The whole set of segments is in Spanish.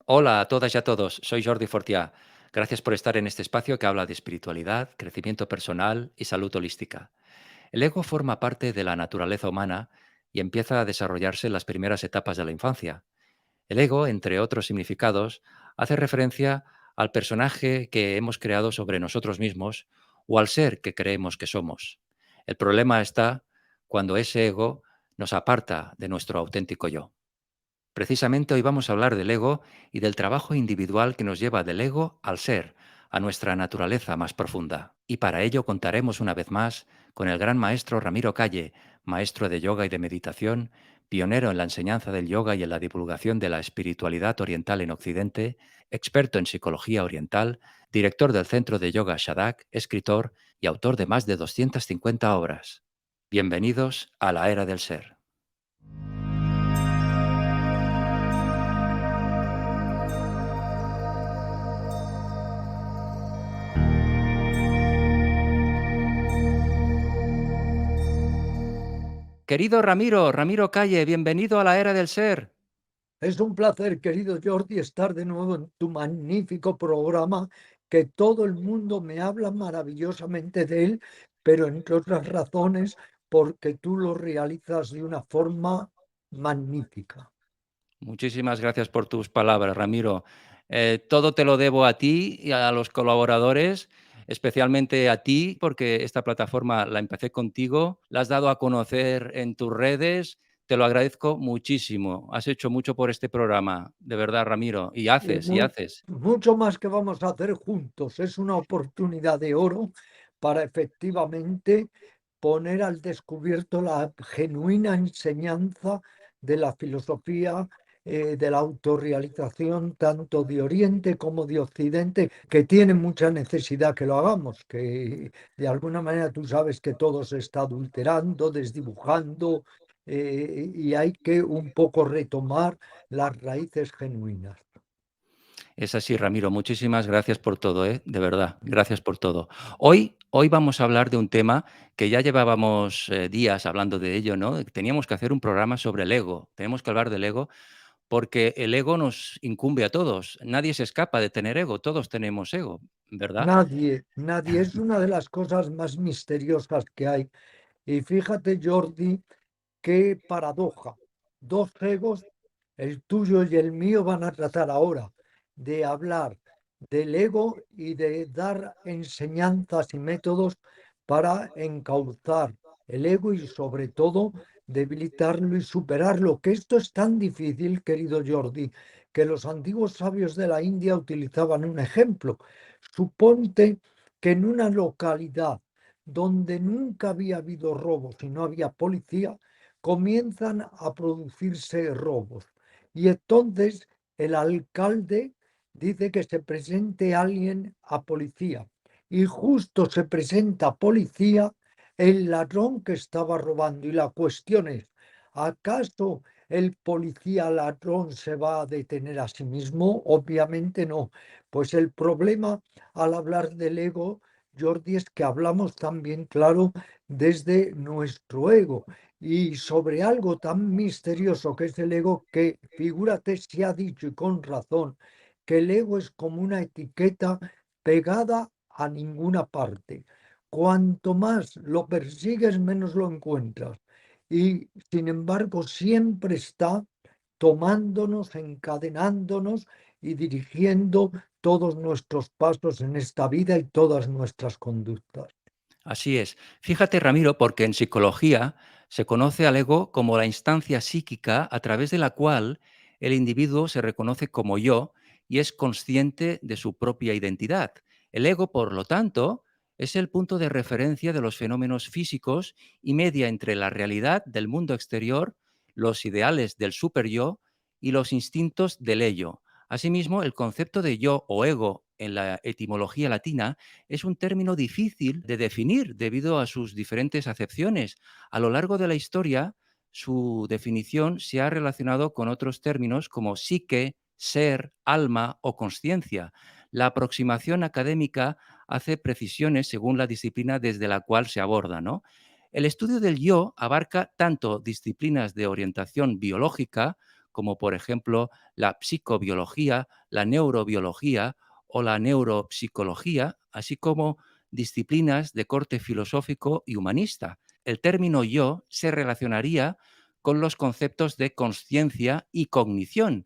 Hola a todas y a todos, soy Jordi Fortià. Gracias por estar en este espacio que habla de espiritualidad, crecimiento personal y salud holística. El ego forma parte de la naturaleza humana y empieza a desarrollarse en las primeras etapas de la infancia. El ego, entre otros significados, hace referencia al personaje que hemos creado sobre nosotros mismos o al ser que creemos que somos. El problema está cuando ese ego nos aparta de nuestro auténtico yo. Precisamente hoy vamos a hablar del ego y del trabajo individual que nos lleva del ego al ser, a nuestra naturaleza más profunda. Y para ello contaremos una vez más con el gran maestro Ramiro Calle, maestro de yoga y de meditación, pionero en la enseñanza del yoga y en la divulgación de la espiritualidad oriental en Occidente, experto en psicología oriental, director del Centro de Yoga Shadak, escritor y autor de más de 250 obras. Bienvenidos a la era del ser. Querido Ramiro, Ramiro Calle, bienvenido a la era del ser. Es un placer, querido Jordi, estar de nuevo en tu magnífico programa, que todo el mundo me habla maravillosamente de él, pero entre otras razones, porque tú lo realizas de una forma magnífica. Muchísimas gracias por tus palabras, Ramiro. Todo te lo debo a ti y a los colaboradores, especialmente a ti, porque esta plataforma la empecé contigo, la has dado a conocer en tus redes, te lo agradezco muchísimo. Has hecho mucho por este programa, de verdad, Ramiro, y Y haces, y haces. mucho más que vamos a hacer juntos. Es una oportunidad de oro para efectivamente poner al descubierto la genuina enseñanza de la filosofía, de la autorrealización, tanto de Oriente como de Occidente, que tiene mucha necesidad que lo hagamos, que de alguna manera tú sabes que todo se está adulterando, desdibujando, y hay que un poco retomar las raíces genuinas. Es así, Ramiro. Muchísimas gracias por todo, ¿eh? De verdad, gracias por todo. Hoy vamos a hablar de un tema que ya llevábamos días hablando de ello, ¿no? Teníamos que hacer un programa sobre el ego. Tenemos que hablar del ego porque el ego nos incumbe a todos. Nadie se escapa de tener ego. Todos tenemos ego, ¿verdad? Nadie es una de las cosas más misteriosas que hay. Y fíjate, Jordi, qué paradoja. Dos egos, el tuyo y el mío, van a tratar ahora de hablar del ego y de dar enseñanzas y métodos para encauzar el ego y sobre todo debilitarlo y superarlo. Que esto es tan difícil, querido Jordi, que los antiguos sabios de la India utilizaban un ejemplo. Suponte que en una localidad donde nunca había habido robos y no había policía, comienzan a producirse robos. Y entonces el alcalde dice que se presente alguien a policía. Y justo se presenta policía el ladrón que estaba robando. Y la cuestión es, ¿acaso el policía ladrón se va a detener a sí mismo? Obviamente no. Pues el problema al hablar del ego, Jordi, es que hablamos también, claro, desde nuestro ego y sobre algo tan misterioso que es el ego, que figúrate si ha dicho y con razón que el ego es como una etiqueta pegada a ninguna parte. Cuanto más lo persigues, menos lo encuentras. Y sin embargo, siempre está tomándonos, encadenándonos y dirigiendo todos nuestros pasos en esta vida y todas nuestras conductas. Así es. Fíjate, Ramiro, porque en psicología se conoce al ego como la instancia psíquica a través de la cual el individuo se reconoce como yo y es consciente de su propia identidad. El ego, por lo tanto, es el punto de referencia de los fenómenos físicos y media entre la realidad del mundo exterior, los ideales del superyo y los instintos del ello. Asimismo, el concepto de yo o ego en la etimología latina es un término difícil de definir debido a sus diferentes acepciones. A lo largo de la historia, su definición se ha relacionado con otros términos como psique, ser, alma o conciencia. La aproximación académica hace precisiones según la disciplina desde la cual se aborda, ¿no? El estudio del yo abarca tanto disciplinas de orientación biológica como por ejemplo la psicobiología, la neurobiología o la neuropsicología, así como disciplinas de corte filosófico y humanista. El término yo se relacionaría con los conceptos de conciencia y cognición.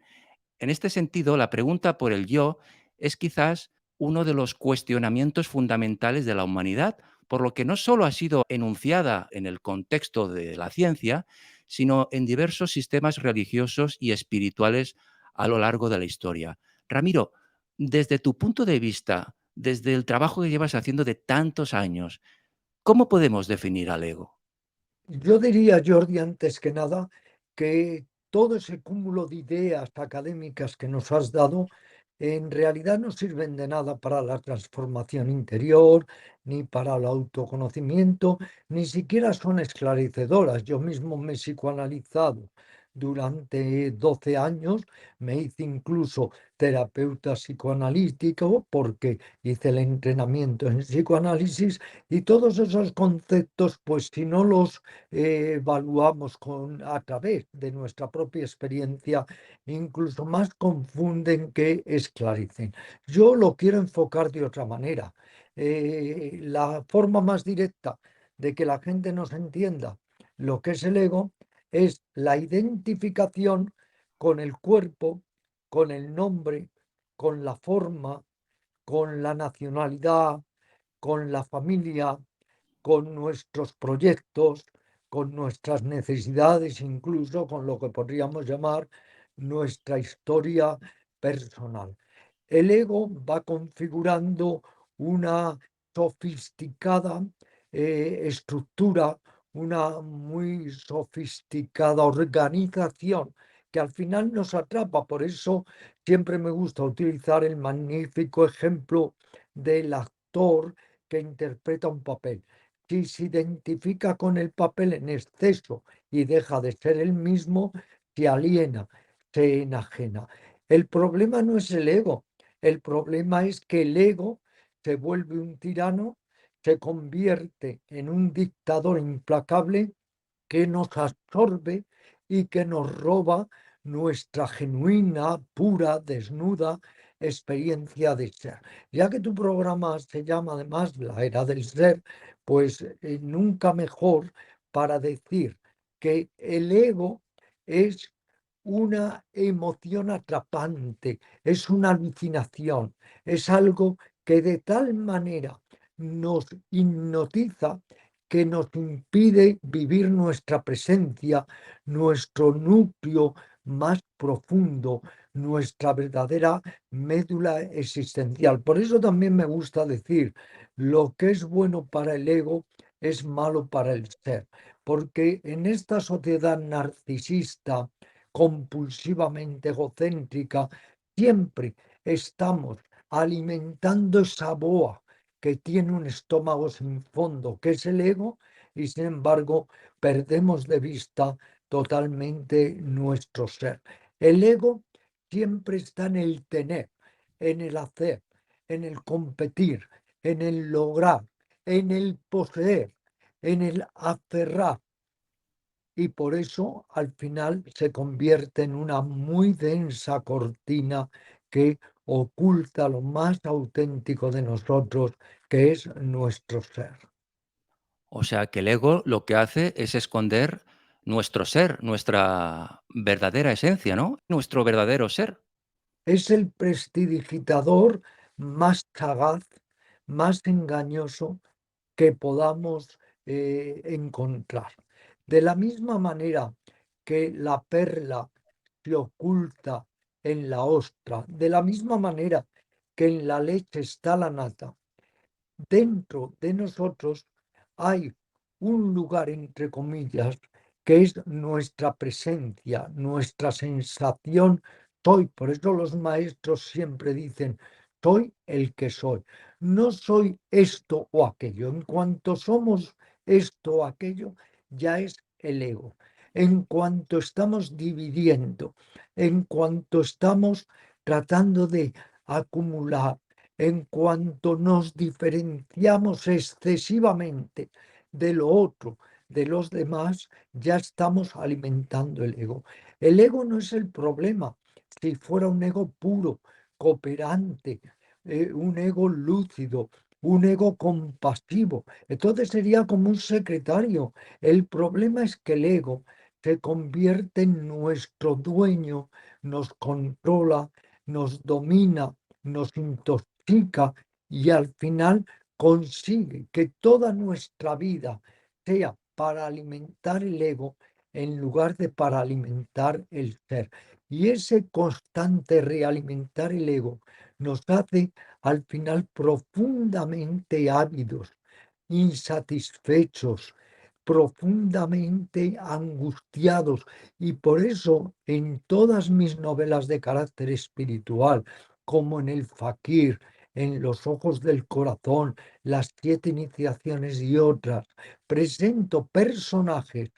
En este sentido, la pregunta por el yo es quizás uno de los cuestionamientos fundamentales de la humanidad, por lo que no solo ha sido enunciada en el contexto de la ciencia, sino en diversos sistemas religiosos y espirituales a lo largo de la historia. Ramiro, desde tu punto de vista, desde el trabajo que llevas haciendo de tantos años, ¿cómo podemos definir al ego? Yo diría, Jordi, antes que nada, que todo ese cúmulo de ideas académicas que nos has dado en realidad no sirven de nada para la transformación interior, ni para el autoconocimiento, ni siquiera son esclarecedoras. Yo mismo me he psicoanalizado durante 12 años, me hice incluso terapeuta psicoanalítico porque hice el entrenamiento en psicoanálisis y todos esos conceptos, pues si no los evaluamos a través de nuestra propia experiencia, incluso más confunden que esclarecen. Yo lo quiero enfocar de otra manera. La forma más directa de que la gente nos entienda lo que es el ego es la identificación con el cuerpo, con el nombre, con la forma, con la nacionalidad, con la familia, con nuestros proyectos, con nuestras necesidades, incluso con lo que podríamos llamar nuestra historia personal. El ego va configurando una sofisticada estructura, una muy sofisticada organización que al final nos atrapa. Por eso siempre me gusta utilizar el magnífico ejemplo del actor que interpreta un papel. Si se identifica con el papel en exceso y deja de ser el mismo, se aliena, se enajena. El problema no es el ego, el problema es que el ego se vuelve un tirano, se convierte en un dictador implacable que nos absorbe y que nos roba nuestra genuina, pura, desnuda experiencia de ser. Ya que tu programa se llama además La Era del Ser, pues nunca mejor para decir que el ego es una emoción atrapante, es una alucinación, es algo que de tal manera nos hipnotiza que nos impide vivir nuestra presencia, nuestro núcleo más profundo, nuestra verdadera médula existencial. Por eso también me gusta decir, lo que es bueno para el ego es malo para el ser, porque en esta sociedad narcisista, compulsivamente egocéntrica, siempre estamos alimentando esa boa que tiene un estómago sin fondo, que es el ego, y sin embargo perdemos de vista totalmente nuestro ser. El ego siempre está en el tener, en el hacer, en el competir, en el lograr, en el poseer, en el aferrar. Y por eso al final se convierte en una muy densa cortina que oculta lo más auténtico de nosotros, que es nuestro ser. O sea, que el ego lo que hace es esconder nuestro ser, nuestra verdadera esencia, ¿no? Nuestro verdadero ser. Es el prestidigitador más sagaz, más engañoso que podamos encontrar. De la misma manera que la perla se oculta en la ostra, de la misma manera que en la leche está la nata, dentro de nosotros hay un lugar, entre comillas, que es nuestra presencia, nuestra sensación. Soy, por eso los maestros siempre dicen, soy el que soy. No soy esto o aquello. En cuanto somos esto o aquello, ya es el ego. En cuanto estamos dividiendo, en cuanto estamos tratando de acumular, en cuanto nos diferenciamos excesivamente de lo otro, de los demás, ya estamos alimentando el ego. El ego no es el problema. Si fuera un ego puro, cooperante, un ego lúcido, un ego compasivo, entonces sería como un secretario. El problema es que el ego se convierte en nuestro dueño, nos controla, nos domina, nos intoxica y al final consigue que toda nuestra vida sea para alimentar el ego en lugar de para alimentar el ser. Y ese constante realimentar el ego nos hace al final profundamente ávidos, insatisfechos, profundamente angustiados. Y por eso en todas mis novelas de carácter espiritual, como en El Fakir, en Los ojos del corazón, Las siete iniciaciones y otras, presento personajes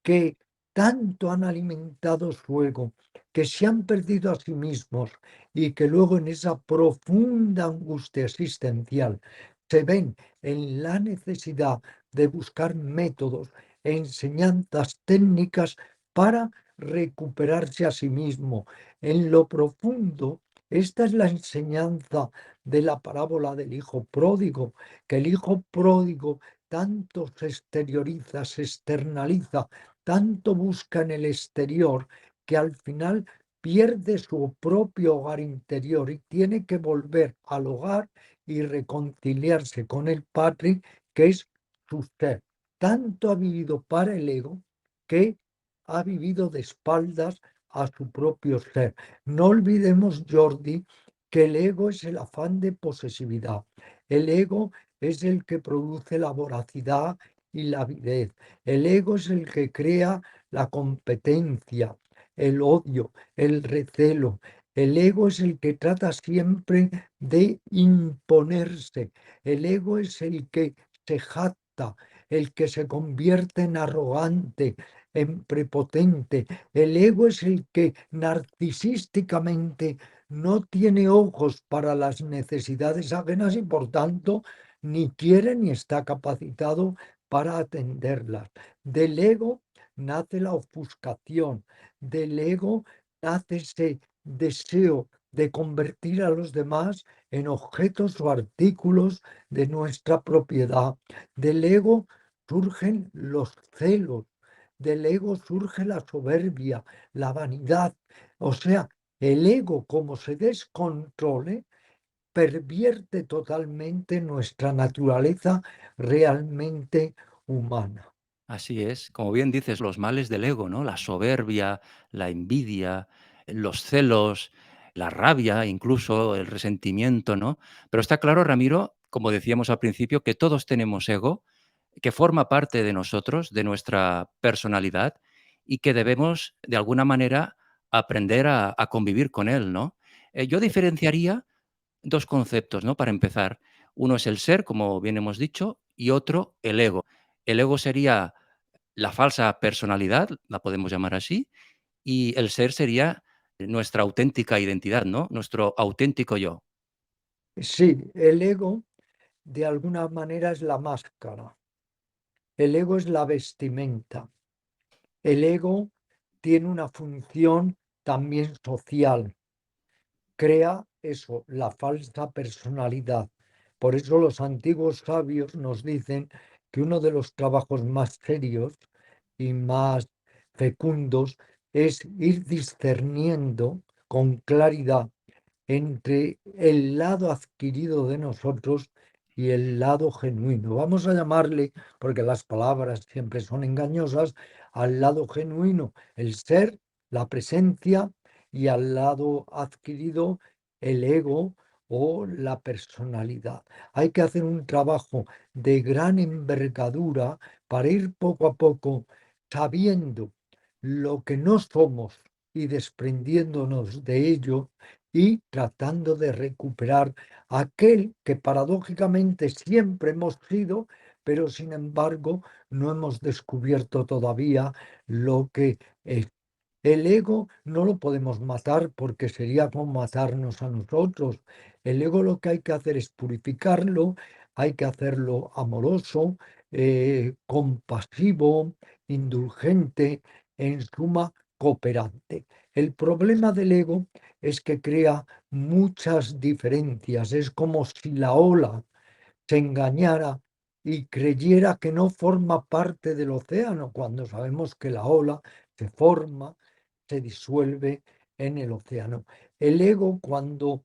que tanto han alimentado su ego, que se han perdido a sí mismos y que luego en esa profunda angustia existencial se ven en la necesidad de buscar métodos e enseñanzas técnicas para recuperarse a sí mismo. En lo profundo, esta es la enseñanza de la parábola del hijo pródigo, que el hijo pródigo tanto se exterioriza, se externaliza, tanto busca en el exterior, que al final pierde su propio hogar interior y tiene que volver al hogar y reconciliarse con el Padre, que es su ser. Tanto ha vivido para el ego que ha vivido de espaldas a su propio ser. No olvidemos, Jordi, que el ego es el afán de posesividad. El ego es el que produce la voracidad y la avidez. El ego es el que crea la competencia, el odio, el recelo. El ego es el que trata siempre de imponerse. El ego es el que se jacta, el que se convierte en arrogante, en prepotente. El ego es el que narcisísticamente no tiene ojos para las necesidades ajenas y por tanto ni quiere ni está capacitado para atenderlas. Del ego nace la ofuscación, del ego nace ese deseo de convertir a los demás en objetos o artículos de nuestra propiedad. Del ego surgen los celos, del ego surge la soberbia, la vanidad. O sea, el ego, como se descontrole, pervierte totalmente nuestra naturaleza realmente humana. Así es, como bien dices, los males del ego, ¿no? La soberbia, la envidia, los celos, la rabia, incluso el resentimiento, ¿no? Pero está claro, Ramiro, como decíamos al principio, que todos tenemos ego, que forma parte de nosotros, de nuestra personalidad, y que debemos, de alguna manera, aprender a convivir con él, ¿no? Yo diferenciaría dos conceptos, ¿no? Para empezar. Uno es el ser, como bien hemos dicho, y otro el ego. El ego sería la falsa personalidad, la podemos llamar así, y el ser sería nuestra auténtica identidad, ¿no? Nuestro auténtico yo. Sí, el ego de alguna manera es la máscara, el ego es la vestimenta, el ego tiene una función también social, crea eso, la falsa personalidad. Por eso los antiguos sabios nos dicen que uno de los trabajos más serios y más fecundos es ir discerniendo con claridad entre el lado adquirido de nosotros y el lado genuino. Vamos a llamarle, porque las palabras siempre son engañosas, al lado genuino, el ser, la presencia, y al lado adquirido, el ego o la personalidad. Hay que hacer un trabajo de gran envergadura para ir poco a poco sabiendo lo que no somos y desprendiéndonos de ello y tratando de recuperar aquel que paradójicamente siempre hemos sido, pero sin embargo no hemos descubierto todavía lo que es. El ego no lo podemos matar porque sería como matarnos a nosotros. El ego lo que hay que hacer es purificarlo, hay que hacerlo amoroso, compasivo, indulgente, en suma, cooperante. El problema del ego es que crea muchas diferencias. Es como si la ola se engañara y creyera que no forma parte del océano, cuando sabemos que la ola se forma, se disuelve en el océano. El ego, cuando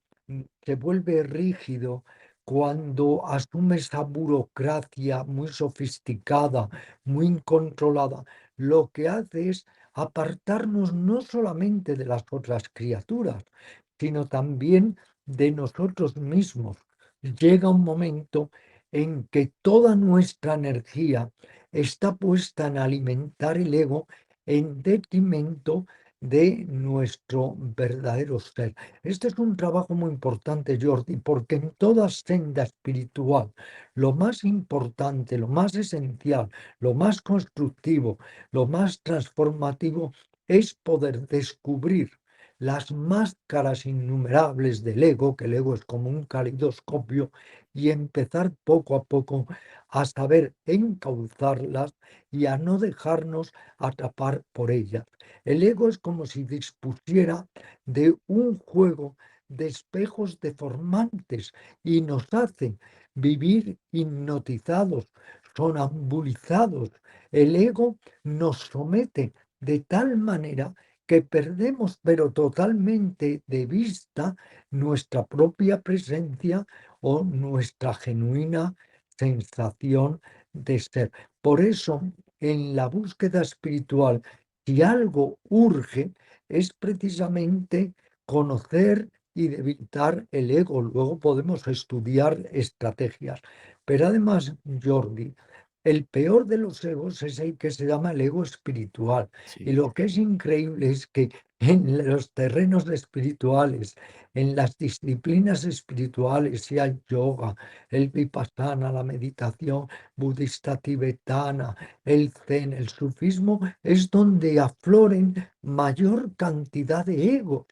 se vuelve rígido, cuando asume esa burocracia muy sofisticada, muy incontrolada, lo que hace es apartarnos no solamente de las otras criaturas, sino también de nosotros mismos. Llega un momento en que toda nuestra energía está puesta en alimentar el ego en detrimento de nuestro verdadero ser. Este es un trabajo muy importante, Jordi, porque en toda senda espiritual, lo más importante, lo más esencial, lo más constructivo, lo más transformativo es poder descubrir las máscaras innumerables del ego, que el ego es como un caleidoscopio, y empezar poco a poco a saber encauzarlas y a no dejarnos atrapar por ellas. El ego es como si dispusiera de un juego de espejos deformantes y nos hace vivir hipnotizados, sonambulizados. El ego nos somete de tal manera que perdemos pero totalmente de vista nuestra propia presencia o nuestra genuina sensación de ser. Por eso, en la búsqueda espiritual, si algo urge, es precisamente conocer y debilitar el ego. Luego podemos estudiar estrategias. Pero además, Jordi, el peor de los egos es el que se llama el ego espiritual. Y Sí. lo que es increíble es que en los terrenos espirituales, en las disciplinas espirituales, sea el yoga, el vipassana, la meditación budista tibetana, el zen, el sufismo, es donde afloren mayor cantidad de egos,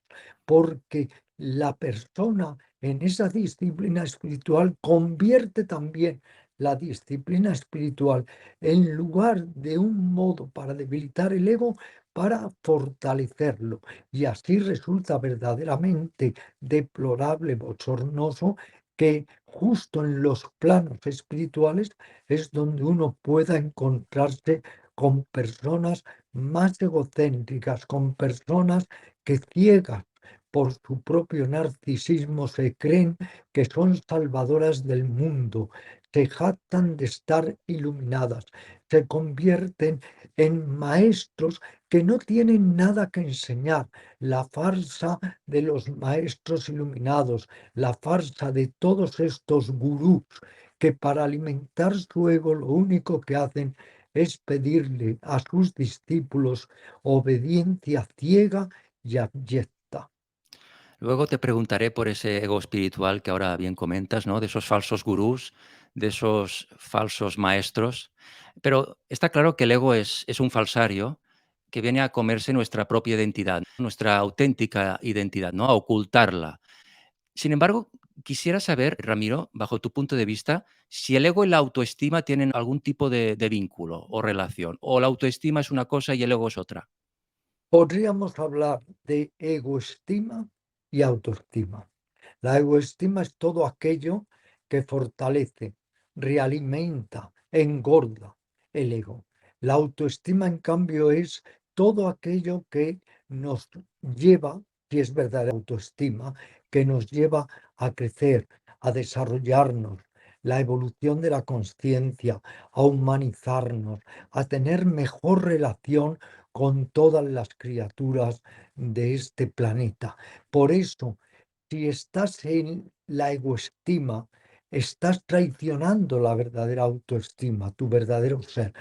porque la persona en esa disciplina espiritual convierte también la disciplina espiritual en lugar de un modo para debilitar el ego, para fortalecerlo. Y así resulta verdaderamente deplorable, bochornoso, que justo en los planos espirituales es donde uno pueda encontrarse con personas más egocéntricas, con personas que ciegas por su propio narcisismo se creen que son salvadoras del mundo, se jactan de estar iluminadas, se convierten en maestros que no tienen nada que enseñar. La farsa de los maestros iluminados, la farsa de todos estos gurús que para alimentar su ego lo único que hacen es pedirle a sus discípulos obediencia ciega y abyecta. Luego te preguntaré por ese ego espiritual que ahora bien comentas, ¿no? De esos falsos gurús, de esos falsos maestros. Pero está claro que el ego es un falsario que viene a comerse nuestra propia identidad, nuestra auténtica identidad, ¿no? A ocultarla. Sin embargo, quisiera saber, Ramiro, bajo tu punto de vista, si el ego y la autoestima tienen algún tipo de vínculo o relación, o la autoestima es una cosa y el ego es otra. Podríamos hablar de egoestima y autoestima. La egoestima es todo aquello que fortalece, realimenta, engorda el ego. La autoestima, en cambio, es todo aquello que nos lleva, si es verdadera autoestima, que nos lleva a crecer, a desarrollarnos, la evolución de la conciencia, a humanizarnos, a tener mejor relación con todas las criaturas de este planeta. Por eso, si estás en la egoestima, estás traicionando la verdadera autoestima, tu verdadero ser.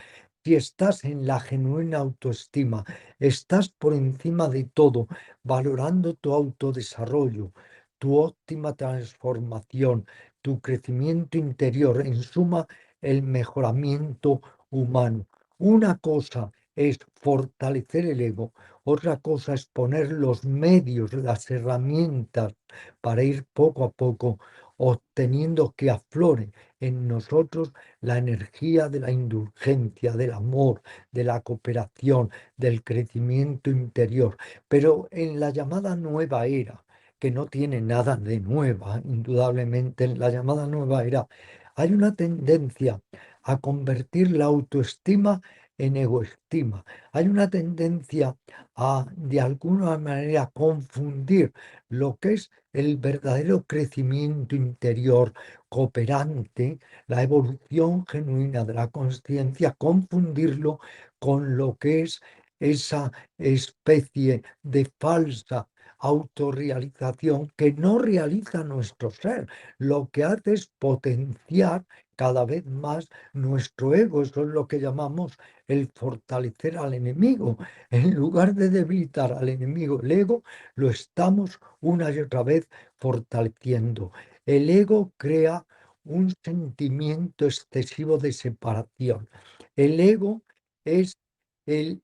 Si estás en la genuina autoestima, estás por encima de todo, valorando tu autodesarrollo, tu óptima transformación, tu crecimiento interior, en suma, el mejoramiento humano. Una cosa es fortalecer el ego, otra cosa es poner los medios, las herramientas para ir poco a poco obteniendo que aflore en nosotros la energía de la indulgencia, del amor, de la cooperación, del crecimiento interior. Pero en la llamada nueva era, que no tiene nada de nueva, indudablemente, en la llamada nueva era, hay una tendencia a convertir la autoestima en egoestima. Hay una tendencia a, de alguna manera, confundir lo que es el verdadero crecimiento interior cooperante, la evolución genuina de la conciencia, confundirlo con lo que es esa especie de falsa autorrealización que no realiza nuestro ser. Lo que hace es potenciar cada vez más nuestro ego. Eso es lo que llamamos el fortalecer al enemigo. En lugar de debilitar al enemigo, el ego, lo estamos una y otra vez fortaleciendo. El ego crea un sentimiento excesivo de separación. El ego es el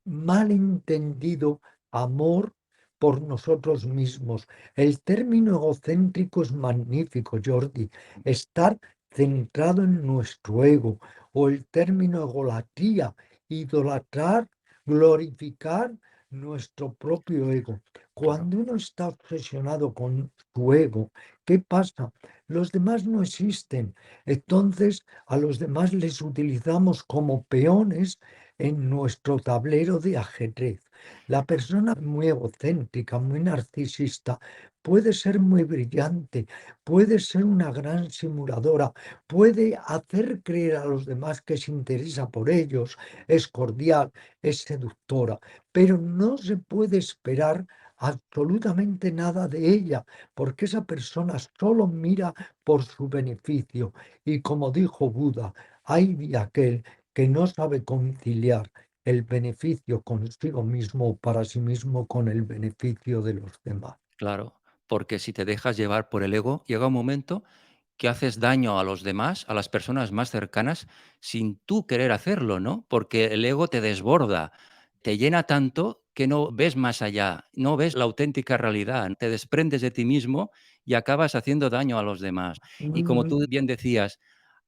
malentendido amor por nosotros mismos. El término egocéntrico es magnífico, Jordi. Estar centrado en nuestro ego. O el término egolatría, idolatrar, glorificar nuestro propio ego. Claro. Cuando uno está obsesionado con su ego, ¿qué pasa? Los demás no existen. Entonces a los demás les utilizamos como peones en nuestro tablero de ajedrez. La persona muy egocéntrica, muy narcisista, puede ser muy brillante, puede ser una gran simuladora, puede hacer creer a los demás que se interesa por ellos, es cordial, es seductora, pero no se puede esperar absolutamente nada de ella, porque esa persona solo mira por su beneficio. Y como dijo Buda, hay de aquel que no sabe conciliar el beneficio consigo mismo o para sí mismo con el beneficio de los demás. Claro, porque si te dejas llevar por el ego, llega un momento que haces daño a los demás, a las personas más cercanas, sin tú querer hacerlo, ¿no? Porque el ego te desborda, te llena tanto que no ves más allá, no ves la auténtica realidad, te desprendes de ti mismo y acabas haciendo daño a los demás. Y como Mm, tú bien decías,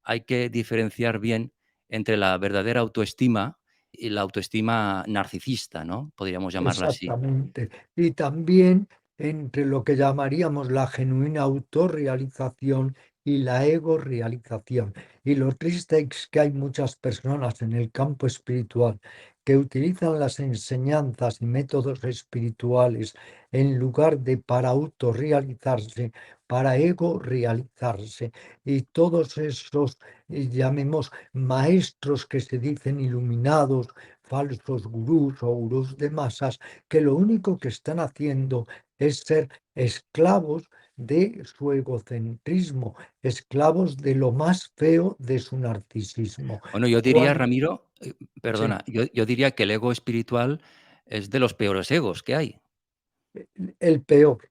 hay que diferenciar bien entre la verdadera autoestima y la autoestima narcisista, ¿no? Podríamos llamarla así. Exactamente. Y también entre lo que llamaríamos la genuina autorrealización y la ego-realización. Y lo triste es que hay muchas personas en el campo espiritual que utilizan las enseñanzas y métodos espirituales en lugar de para autorrealizarse, para ego-realizarse. Y todos esos, llamemos, maestros que se dicen iluminados, falsos gurús o gurús de masas, que lo único que están haciendo es ser esclavos de su egocentrismo, esclavos de lo más feo de su narcisismo. Bueno, yo diría, Cuando, Ramiro, sí, perdona, yo diría que el ego espiritual es de los peores egos que hay. el peor.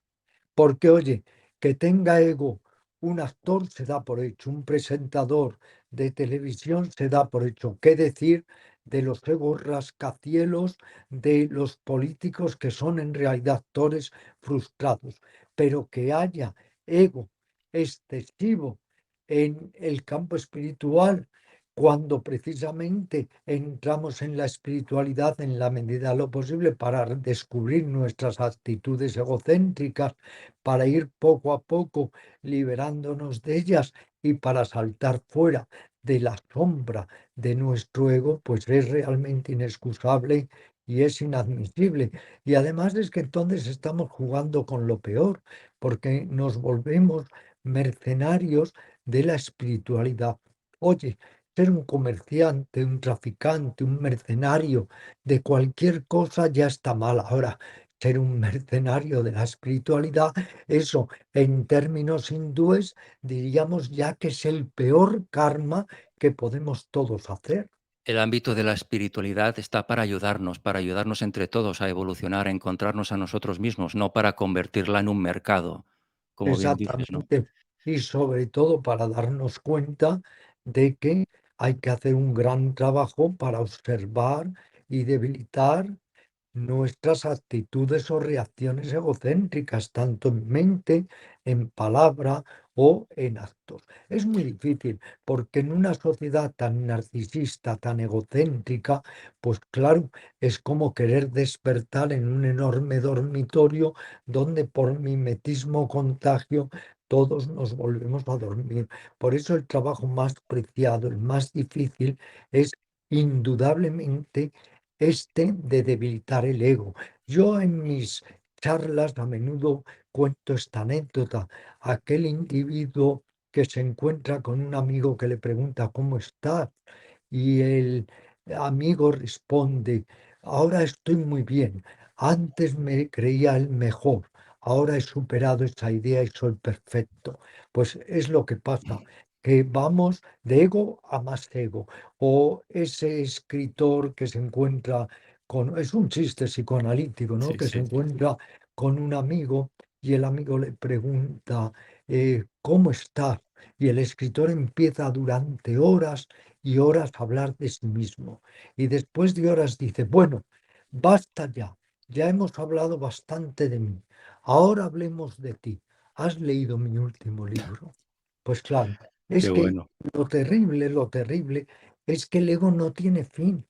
Porque, oye, que tenga ego un actor se da por hecho, un presentador de televisión se da por hecho. ¿Qué decir de los egos rascacielos de los políticos que son en realidad actores frustrados? Pero que haya ego excesivo en el campo espiritual, cuando precisamente entramos en la espiritualidad en la medida de lo posible para descubrir nuestras actitudes egocéntricas, para ir poco a poco liberándonos de ellas y para saltar fuera de la sombra de nuestro ego, pues es realmente inexcusable y es inadmisible. Y además es que entonces estamos jugando con lo peor, porque nos volvemos mercenarios de la espiritualidad. Oye, ser un comerciante, un traficante, un mercenario de cualquier cosa ya está mal. Ahora, ser un mercenario de la espiritualidad, eso en términos hindúes diríamos ya que es el peor karma que podemos todos hacer. El ámbito de la espiritualidad está para ayudarnos entre todos a evolucionar, a encontrarnos a nosotros mismos, no para convertirla en un mercado, como bien dices, ¿no? Exactamente. Y sobre todo para darnos cuenta de que hay que hacer un gran trabajo para observar y debilitar nuestras actitudes o reacciones egocéntricas, tanto en mente, en palabra o en actos. Es muy difícil porque en una sociedad tan narcisista, tan egocéntrica, pues claro, es como querer despertar en un enorme dormitorio donde por mimetismo contagio todos nos volvemos a dormir. Por eso el trabajo más preciado, el más difícil, es indudablemente este de debilitar el ego. Yo en mis charlas a menudo cuento esta anécdota. Aquel individuo que se encuentra con un amigo que le pregunta ¿cómo estás? Y el amigo responde, ahora estoy muy bien, antes me creía el mejor, ahora he superado esa idea y soy perfecto. Pues es lo que pasa, que vamos de ego a más ego. O ese escritor que se encuentra con, es un chiste psicoanalítico, ¿no? Sí, Que se sí. encuentra con un amigo y el amigo le pregunta, ¿cómo estás? Y el escritor empieza durante horas y horas a hablar de sí mismo. Y después de horas dice, bueno, basta ya, ya hemos hablado bastante de mí, ahora hablemos de ti. ¿Has leído mi último libro? Pues claro, Qué es que bueno. lo terrible es que el ego no tiene fin.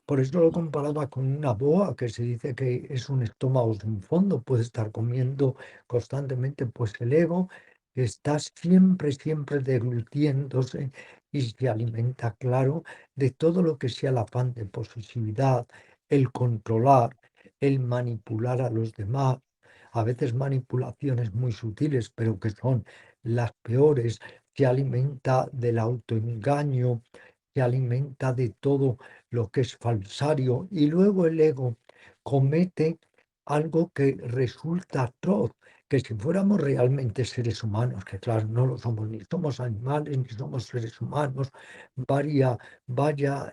Por eso lo comparaba con una boa, que se dice que es un estómago sin fondo, puede estar comiendo constantemente, pues el ego está siempre, siempre deglutiéndose y se alimenta, claro, de todo lo que sea el afán de posesividad, el controlar, el manipular a los demás, a veces manipulaciones muy sutiles, pero que son las peores, se alimenta del autoengaño, se alimenta de todo lo que es falsario y luego el ego comete algo que resulta atroz, que si fuéramos realmente seres humanos, que claro, no lo somos, ni somos animales, ni somos seres humanos, vaya, vaya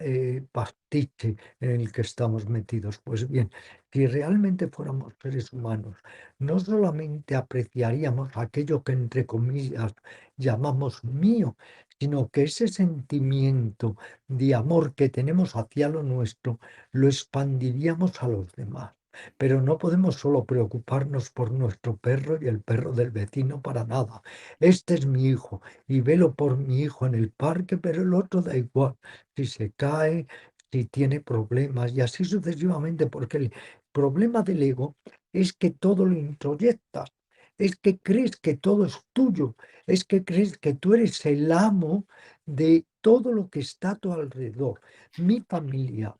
pastiche en el que estamos metidos. Pues bien, si realmente fuéramos seres humanos, no solamente apreciaríamos aquello que entre comillas llamamos mío, sino que ese sentimiento de amor que tenemos hacia lo nuestro, lo expandiríamos a los demás. Pero no podemos solo preocuparnos por nuestro perro y el perro del vecino para nada. Este es mi hijo y velo por mi hijo en el parque, pero el otro da igual. Si se cae, si tiene problemas y así sucesivamente, porque el problema del ego es que todo lo introyectas, es que crees que todo es tuyo, es que crees que tú eres el amo de todo lo que está a tu alrededor. Mi familia,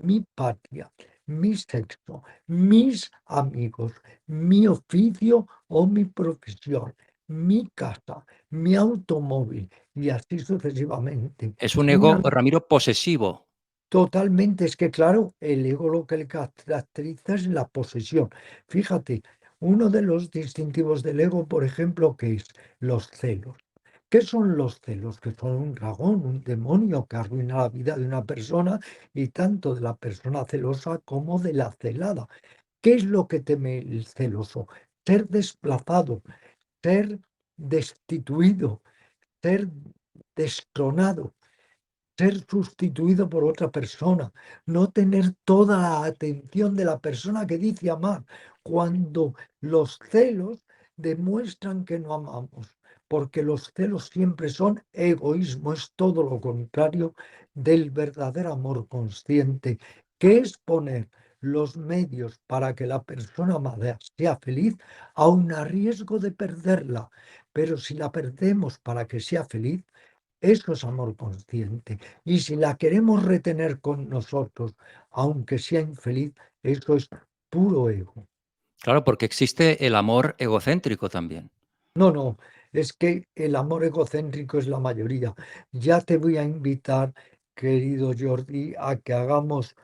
mi patria, mi sexo, mis amigos, mi oficio o mi profesión, mi casa, mi automóvil y así sucesivamente. Es un Una ego, Ramiro, posesivo. Totalmente, es que claro, el ego lo que le caracteriza es la posesión. Fíjate, uno de los distintivos del ego, por ejemplo, que es los celos. ¿Qué son los celos? Que son un dragón, un demonio que arruina la vida de una persona y tanto de la persona celosa como de la celada. ¿Qué es lo que teme el celoso? Ser desplazado, ser destituido, ser destronado, ser sustituido por otra persona, no tener toda la atención de la persona que dice amar, cuando los celos demuestran que no amamos, porque los celos siempre son egoísmo, es todo lo contrario del verdadero amor consciente, que es poner los medios para que la persona amada sea feliz, aun a riesgo de perderla. Pero si la perdemos para que sea feliz, eso es amor consciente. Y si la queremos retener con nosotros, aunque sea infeliz, eso es puro ego. Claro, porque existe el amor egocéntrico también. No, no, es que el amor egocéntrico es la mayoría. Ya te voy a invitar, querido Jordi, a que hagamos,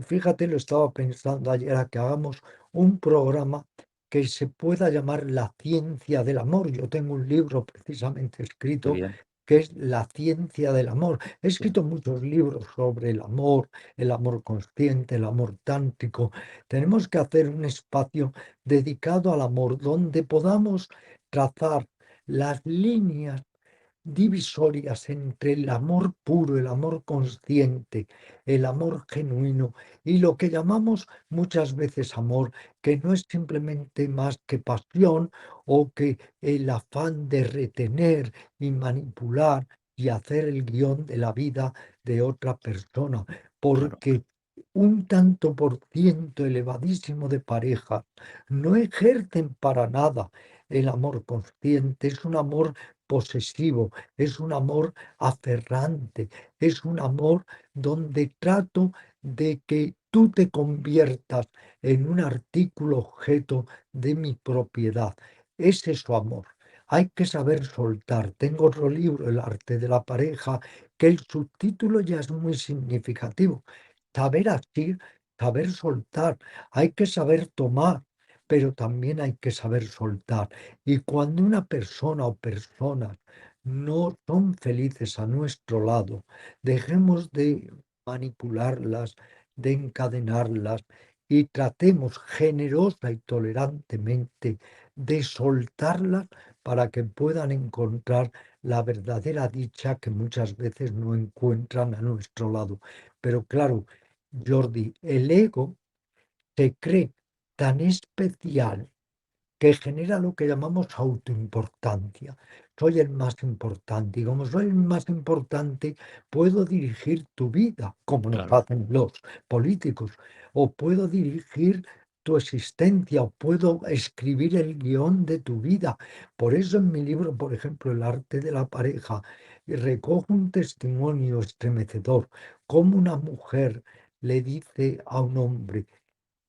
fíjate, lo estaba pensando ayer, a que hagamos un programa que se pueda llamar La ciencia del amor. Yo tengo un libro precisamente Qué escrito bien. que es La ciencia del amor. He Sí. escrito muchos libros sobre el amor consciente, el amor tántrico. Tenemos que hacer un espacio dedicado al amor donde podamos trazar las líneas divisorias entre el amor puro, el amor consciente, el amor genuino y lo que llamamos muchas veces amor, que no es simplemente más que pasión o que el afán de retener y manipular y hacer el guión de la vida de otra persona, claro, porque un tanto por ciento elevadísimo de parejas no ejercen para nada el amor consciente, es un amor posesivo, es un amor aferrante, es un amor donde trato de que tú te conviertas en un artículo objeto de mi propiedad. Es eso amor. Hay que saber soltar. Tengo otro libro, El arte de la pareja, que el subtítulo ya es muy significativo. Saber así, saber soltar. Hay que saber tomar, pero también hay que saber soltar. Y cuando una persona o personas no son felices a nuestro lado, dejemos de manipularlas, de encadenarlas y tratemos generosa y tolerantemente de soltarlas para que puedan encontrar la verdadera dicha que muchas veces no encuentran a nuestro lado. Pero claro, Jordi, el ego se cree tan especial que genera lo que llamamos autoimportancia. Soy el más importante y como soy el más importante, puedo dirigir tu vida, como nos claro. hacen los políticos, o puedo dirigir tu existencia, o puedo escribir el guión de tu vida. Por eso en mi libro, por ejemplo, El arte de la pareja, recojo un testimonio estremecedor, como una mujer le dice a un hombre,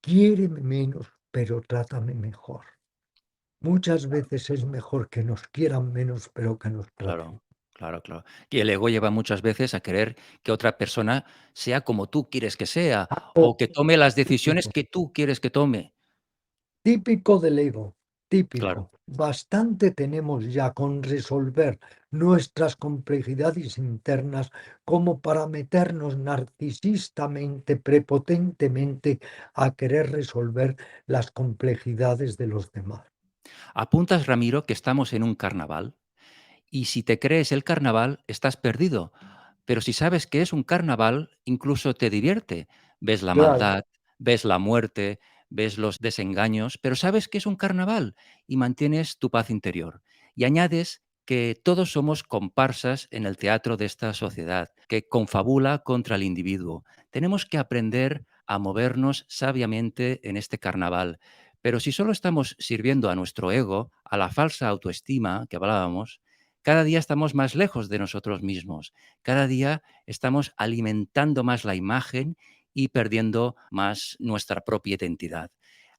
quiéreme menos, pero trátame mejor. Muchas veces es mejor que nos quieran menos, pero que nos traten. Claro, claro, claro. Y el ego lleva muchas veces a querer que otra persona sea como tú quieres que sea, O o que tome las decisiones típico, que tú quieres que tome. típico del ego, Claro, típico. Bastante tenemos ya con resolver nuestras complejidades internas como para meternos narcisistamente, prepotentemente a querer resolver las complejidades de los demás. apuntas, Ramiro, que estamos en un carnaval, y si te crees el carnaval, estás perdido. Pero si sabes que es un carnaval, incluso te divierte. Ves la Claro. maldad, ves la muerte, ves los desengaños, pero sabes que es un carnaval y mantienes tu paz interior. Y añades que todos somos comparsas en el teatro de esta sociedad, que confabula contra el individuo. Tenemos que aprender a movernos sabiamente en este carnaval. Pero si solo estamos sirviendo a nuestro ego, a la falsa autoestima que hablábamos, cada día estamos más lejos de nosotros mismos. Cada día estamos alimentando más la imagen y perdiendo más nuestra propia identidad.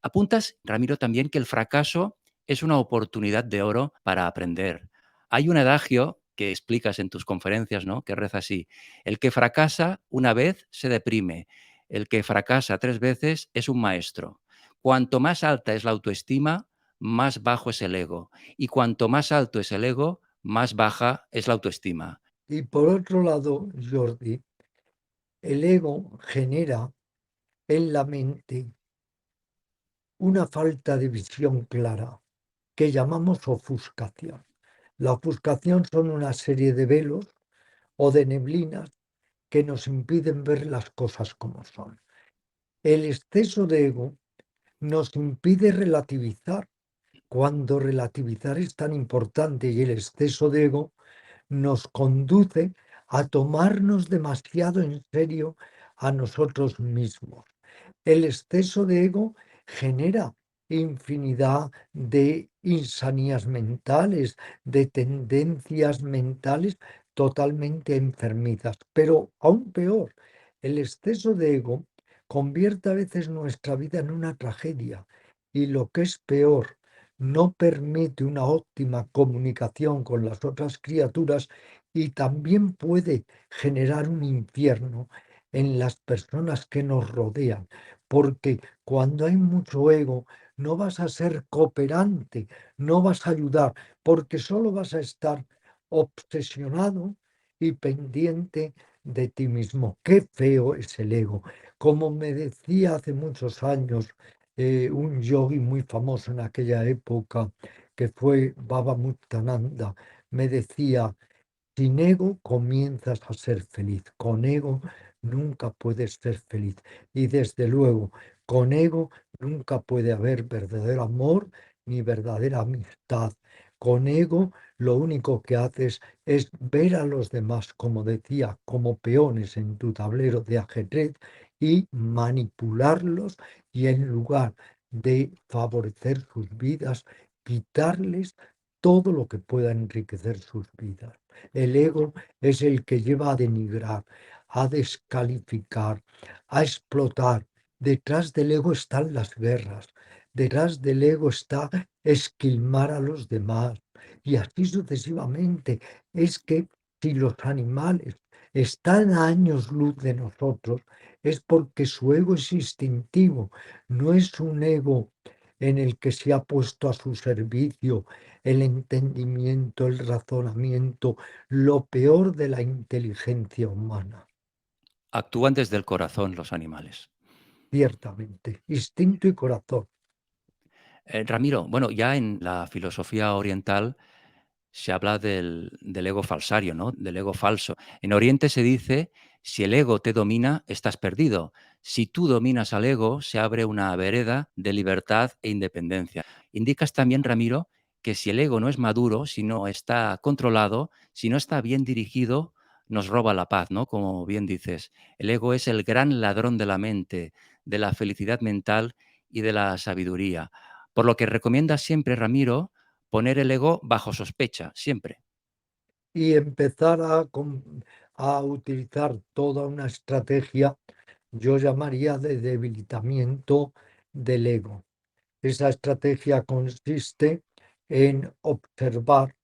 Apuntas, Ramiro, también que el fracaso es una oportunidad de oro para aprender. Hay un adagio que explicas en tus conferencias, ¿no? Que reza así: el que fracasa una vez se deprime, el que fracasa 3 veces es un maestro. Cuanto más alta es la autoestima, más bajo es el ego. Y cuanto más alto es el ego, más baja es la autoestima. Y por otro lado, Jordi, el ego genera en la mente una falta de visión clara que llamamos ofuscación. La ofuscación son una serie de velos o de neblinas que nos impiden ver las cosas como son. El exceso de ego nos impide relativizar cuando relativizar es tan importante y el exceso de ego nos conduce a tomarnos demasiado en serio a nosotros mismos. El exceso de ego genera infinidad de insanías mentales, de tendencias mentales totalmente enfermizas. Pero aún peor, el exceso de ego convierte a veces nuestra vida en una tragedia y lo que es peor, no permite una óptima comunicación con las otras criaturas y también puede generar un infierno en las personas que nos rodean, porque cuando hay mucho ego no vas a ser cooperante, no vas a ayudar, porque solo vas a estar obsesionado y pendiente de ti mismo. Qué feo es el ego. Como me decía hace muchos años un yogi muy famoso en aquella época, que fue Baba Muktananda, me decía, Sin ego comienzas a ser feliz, con ego nunca puedes ser feliz. Y desde luego, con ego nunca puede haber verdadero amor ni verdadera amistad. Con ego lo único que haces es ver a los demás, como decía, como peones en tu tablero de ajedrez y manipularlos y en lugar de favorecer sus vidas, quitarles todo lo que pueda enriquecer sus vidas. El ego es el que lleva a denigrar, a descalificar, a explotar. Detrás del ego están las guerras. Detrás del ego está esquilmar a los demás. Y así sucesivamente. Es que si los animales están a años luz de nosotros, es porque su ego es instintivo, no es un ego en el que se ha puesto a su servicio el entendimiento, el razonamiento, lo peor de la inteligencia humana, Actúan desde el corazón los animales. ciertamente, instinto y corazón. Ramiro, bueno, ya en la filosofía oriental se habla del ego falsario, ¿no? Del ego falso. En Oriente se dice, si el ego te domina, estás perdido. Si tú dominas al ego, se abre una vereda de libertad e independencia. Indicas también, Ramiro, que si el ego no es maduro, si no está controlado, si no está bien dirigido, nos roba la paz, ¿no? Como bien dices, el ego es el gran ladrón de la mente, de la felicidad mental y de la sabiduría. Por lo que recomienda siempre, Ramiro, poner el ego bajo sospecha, siempre. Y empezar a utilizar toda una estrategia, yo llamaría de debilitamiento del ego. Esa estrategia consiste en observar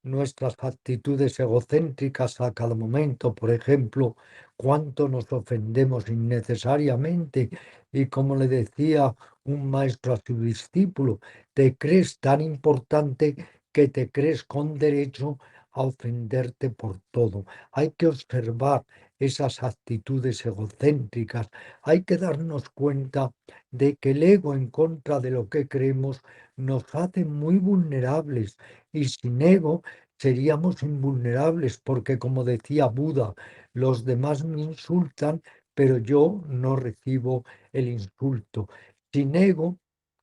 nuestras actitudes egocéntricas a cada momento, por ejemplo, cuánto nos ofendemos innecesariamente y como le decía un maestro a su discípulo, te crees tan importante que te crees con derecho a ofenderte por todo. Hay que observar esas actitudes egocéntricas, hay que darnos cuenta de que el ego en contra de lo que creemos nos hace muy vulnerables y sin ego seríamos invulnerables porque, como decía Buda, los demás me insultan, pero yo no recibo el insulto. Sin ego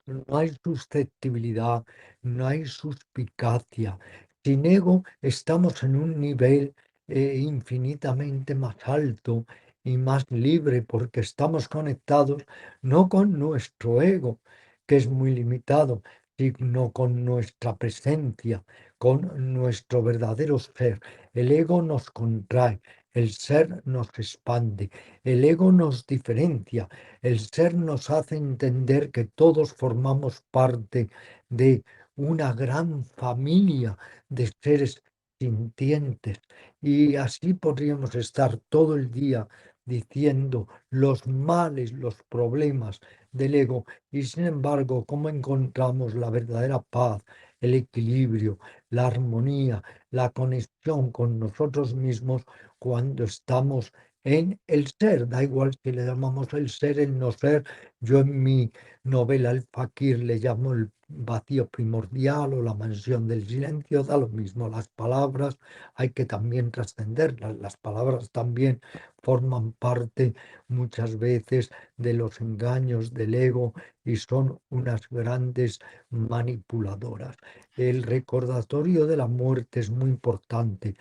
no hay susceptibilidad, no hay suspicacia. Sin ego estamos en un nivel infinitamente más alto y más libre porque estamos conectados no con nuestro ego, que es muy limitado, sino con nuestra presencia, con nuestro verdadero ser. El ego nos contrae, el ser nos expande, el ego nos diferencia, el ser nos hace entender que todos formamos parte de una gran familia de seres sintientes. Y así podríamos estar todo el día diciendo los males, los problemas del ego. Y sin embargo, ¿cómo encontramos la verdadera paz, el equilibrio, la armonía, la conexión con nosotros mismos cuando estamos en el ser? Da igual si le llamamos el ser, el no ser. Yo en mi novela El Fakir le llamo el vacío primordial o la mansión del silencio, da lo mismo. Las palabras hay que también trascenderlas. Las palabras también forman parte muchas veces de los engaños del ego y son unas grandes manipuladoras. El recordatorio de la muerte es muy importante.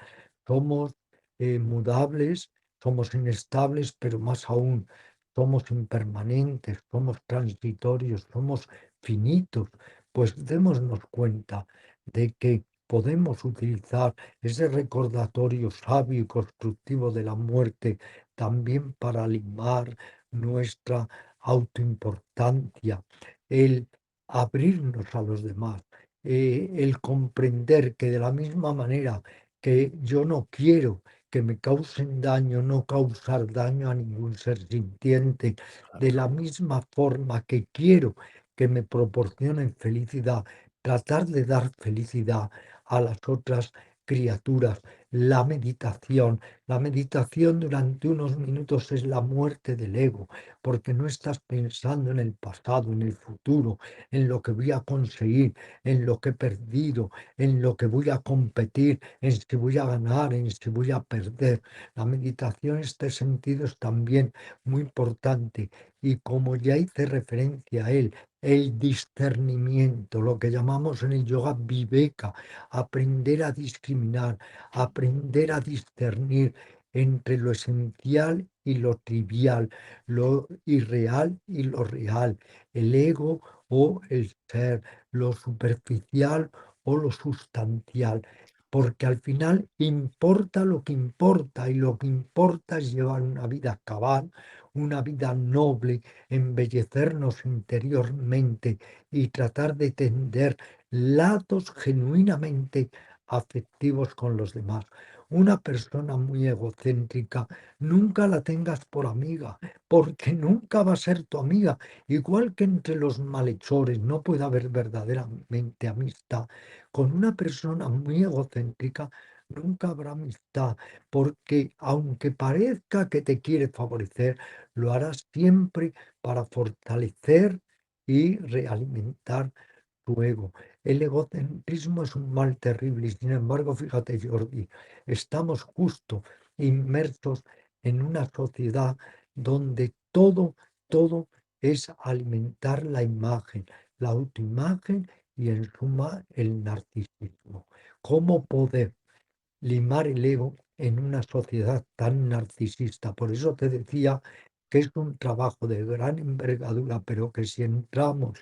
Somos mudables, somos inestables, pero más aún somos impermanentes, somos transitorios, somos finitos. Pues démonos cuenta de que podemos utilizar ese recordatorio sabio y constructivo de la muerte también para limar nuestra autoimportancia, el abrirnos a los demás, el comprender que de la misma manera que yo no quiero que me causen daño, no causar daño a ningún ser sintiente, de Claro. la misma forma que quiero que me proporcionen felicidad, tratar de dar felicidad a las otras criaturas. la meditación. La meditación durante unos minutos es la muerte del ego, porque no estás pensando en el pasado, en el futuro, en lo que voy a conseguir, en lo que he perdido, en lo que voy a competir, en si voy a ganar, en si voy a perder. La meditación en este sentido es también muy importante y como ya hice referencia a él, el discernimiento, lo que llamamos en el yoga viveka, aprender a discriminar, aprender a discernir entre lo esencial y lo trivial, lo irreal y lo real, el ego o el ser, lo superficial o lo sustancial, porque al final importa lo que importa y lo que importa es llevar una vida cabal, una vida noble, embellecernos interiormente y tratar de tender lazos genuinamente afectivos con los demás. Una persona muy egocéntrica, nunca la tengas por amiga, porque nunca va a ser tu amiga. Igual que entre los malhechores no puede haber verdaderamente amistad, con una persona muy egocéntrica nunca habrá amistad, porque aunque parezca que te quiere favorecer, lo harás siempre para fortalecer y realimentar tu ego. El egocentrismo es un mal terrible y sin embargo, fíjate, Jordi, estamos justo inmersos en una sociedad donde todo es alimentar la imagen, la autoimagen y en suma el narcisismo. ¿Cómo poder limar el ego en una sociedad tan narcisista? Por eso te decía que es un trabajo de gran envergadura, pero que si entramos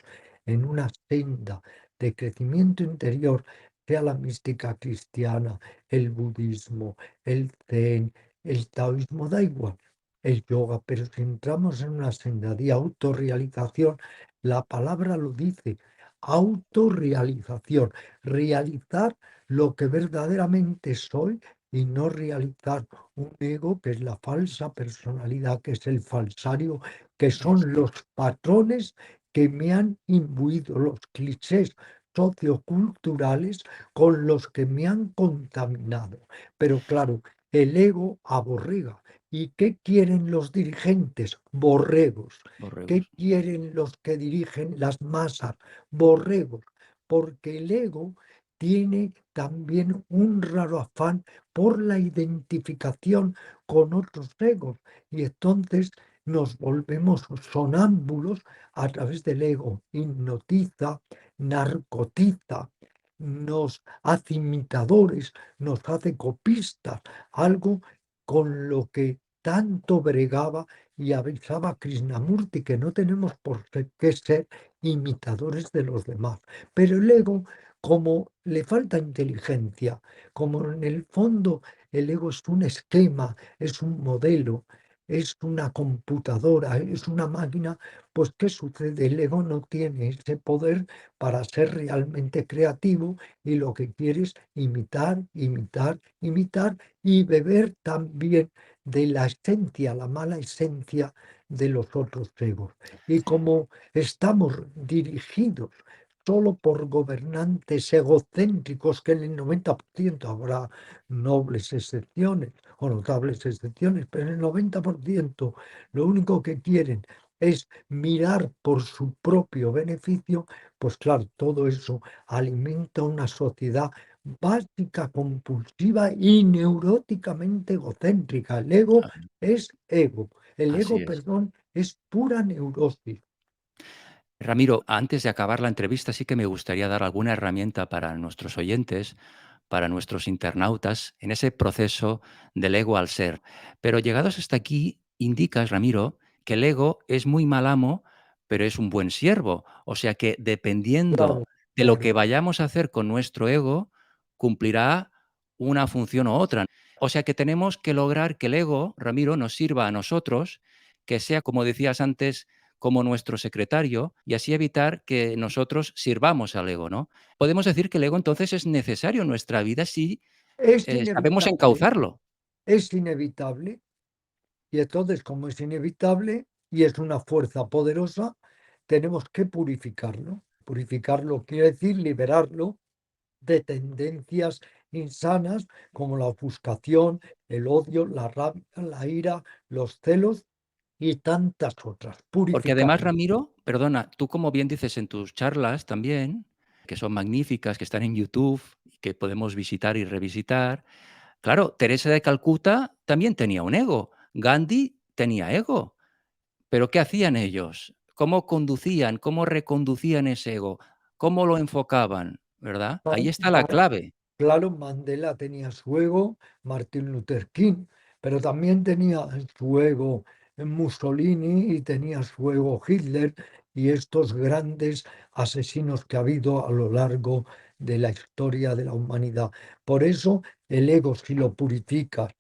en una senda de crecimiento interior, sea la mística cristiana, el budismo, el zen, el taoísmo, da igual, el yoga, pero si entramos en una senda de autorrealización, la palabra lo dice, autorrealización, realizar lo que verdaderamente soy y no realizar un ego que es la falsa personalidad, que es el falsario, que son los patrones que me han imbuido, los clichés socioculturales con los que me han contaminado. Pero claro, el ego aborrega. ¿Y qué quieren los dirigentes? Borregos. ¿Qué Borregos. quieren los que dirigen las masas? Borregos. Porque el ego tiene también un raro afán por la identificación con otros egos y entonces nos volvemos sonámbulos a través del ego, hipnotiza, narcotiza, nos hace imitadores, nos hace copistas, algo con lo que tanto bregaba y avisaba Krishnamurti, que no tenemos por qué ser imitadores de los demás. Pero el ego, como le falta inteligencia, como en el fondo el ego es un esquema, es un modelo, es una computadora, es una máquina, pues ¿qué sucede? El ego no tiene ese poder para ser realmente creativo y lo que quiere es imitar, imitar, imitar y beber también de la esencia, la mala esencia de los otros egos. Y como estamos dirigidos solo por gobernantes egocéntricos, que en el 90% habrá nobles excepciones o notables excepciones, pero en el 90% lo único que quieren es mirar por su propio beneficio, pues claro, todo eso alimenta una sociedad básica, compulsiva y neuróticamente egocéntrica. El ego Ah, es ego. El así ego, es. perdón, es pura neurosis. Ramiro, antes de acabar la entrevista, sí que me gustaría dar alguna herramienta para nuestros oyentes, para nuestros internautas, en ese proceso del ego al ser. Pero llegados hasta aquí, indicas, Ramiro, que el ego es muy mal amo, pero es un buen siervo. O sea que dependiendo Claro, de lo claro. que vayamos a hacer con nuestro ego, cumplirá una función u otra. O sea que tenemos que lograr que el ego, Ramiro, nos sirva a nosotros, que sea, como decías antes, como nuestro secretario y así evitar que nosotros sirvamos al ego, ¿no? Podemos decir que el ego entonces es necesario en nuestra vida si Es sabemos inevitable, encauzarlo. es inevitable. Y entonces, como es inevitable y es una fuerza poderosa, tenemos que purificarlo. Purificarlo quiere decir liberarlo de tendencias insanas como la ofuscación, el odio, la rabia, la ira, los celos y tantas otras. Porque además, Purificarlo. Ramiro, perdona, tú como bien dices en tus charlas también, que son magníficas, que están en YouTube, que podemos visitar y revisitar. Claro, Teresa de Calcuta también tenía un ego. Gandhi tenía ego. Pero ¿qué hacían ellos? ¿Cómo conducían? ¿Cómo reconducían ese ego? ¿Cómo lo enfocaban? ¿Verdad? Ahí está la clave. Claro, Mandela tenía su ego, Martin Luther King, pero también tenía su ego Mussolini y tenía su ego Hitler y estos grandes asesinos que ha habido a lo largo de la historia de la humanidad. Por eso el ego, si lo purificas,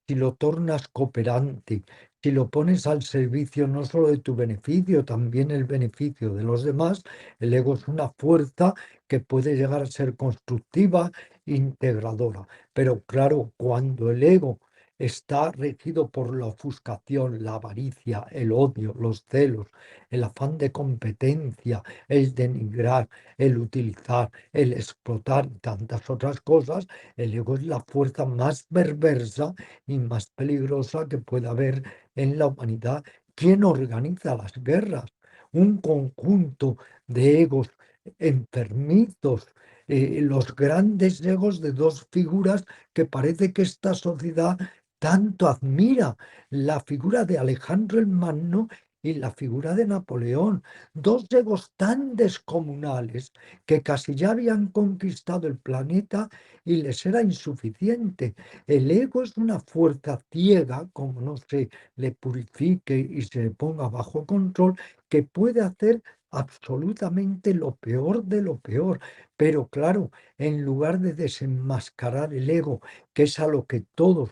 si lo tornas cooperante, si lo pones al servicio no solo de tu beneficio, también el beneficio de los demás, el ego es una fuerza que puede llegar a ser constructiva, integradora. Pero claro, cuando el ego está regido por la ofuscación, la avaricia, el odio, los celos, el afán de competencia, el denigrar, el utilizar, el explotar y tantas otras cosas, el ego es la fuerza más perversa y más peligrosa que puede haber en la humanidad. ¿Quién organiza las guerras? Un conjunto de egos enfermizos, los grandes egos de dos figuras que parece que esta sociedad tanto admira, la figura de Alejandro el Magno y la figura de Napoleón, dos egos tan descomunales que casi ya habían conquistado el planeta y les era insuficiente. El ego es una fuerza ciega, como no se le purifique y se le ponga bajo control, que puede hacer absolutamente lo peor de lo peor. Pero claro, en lugar de desenmascarar el ego, que es a lo que todos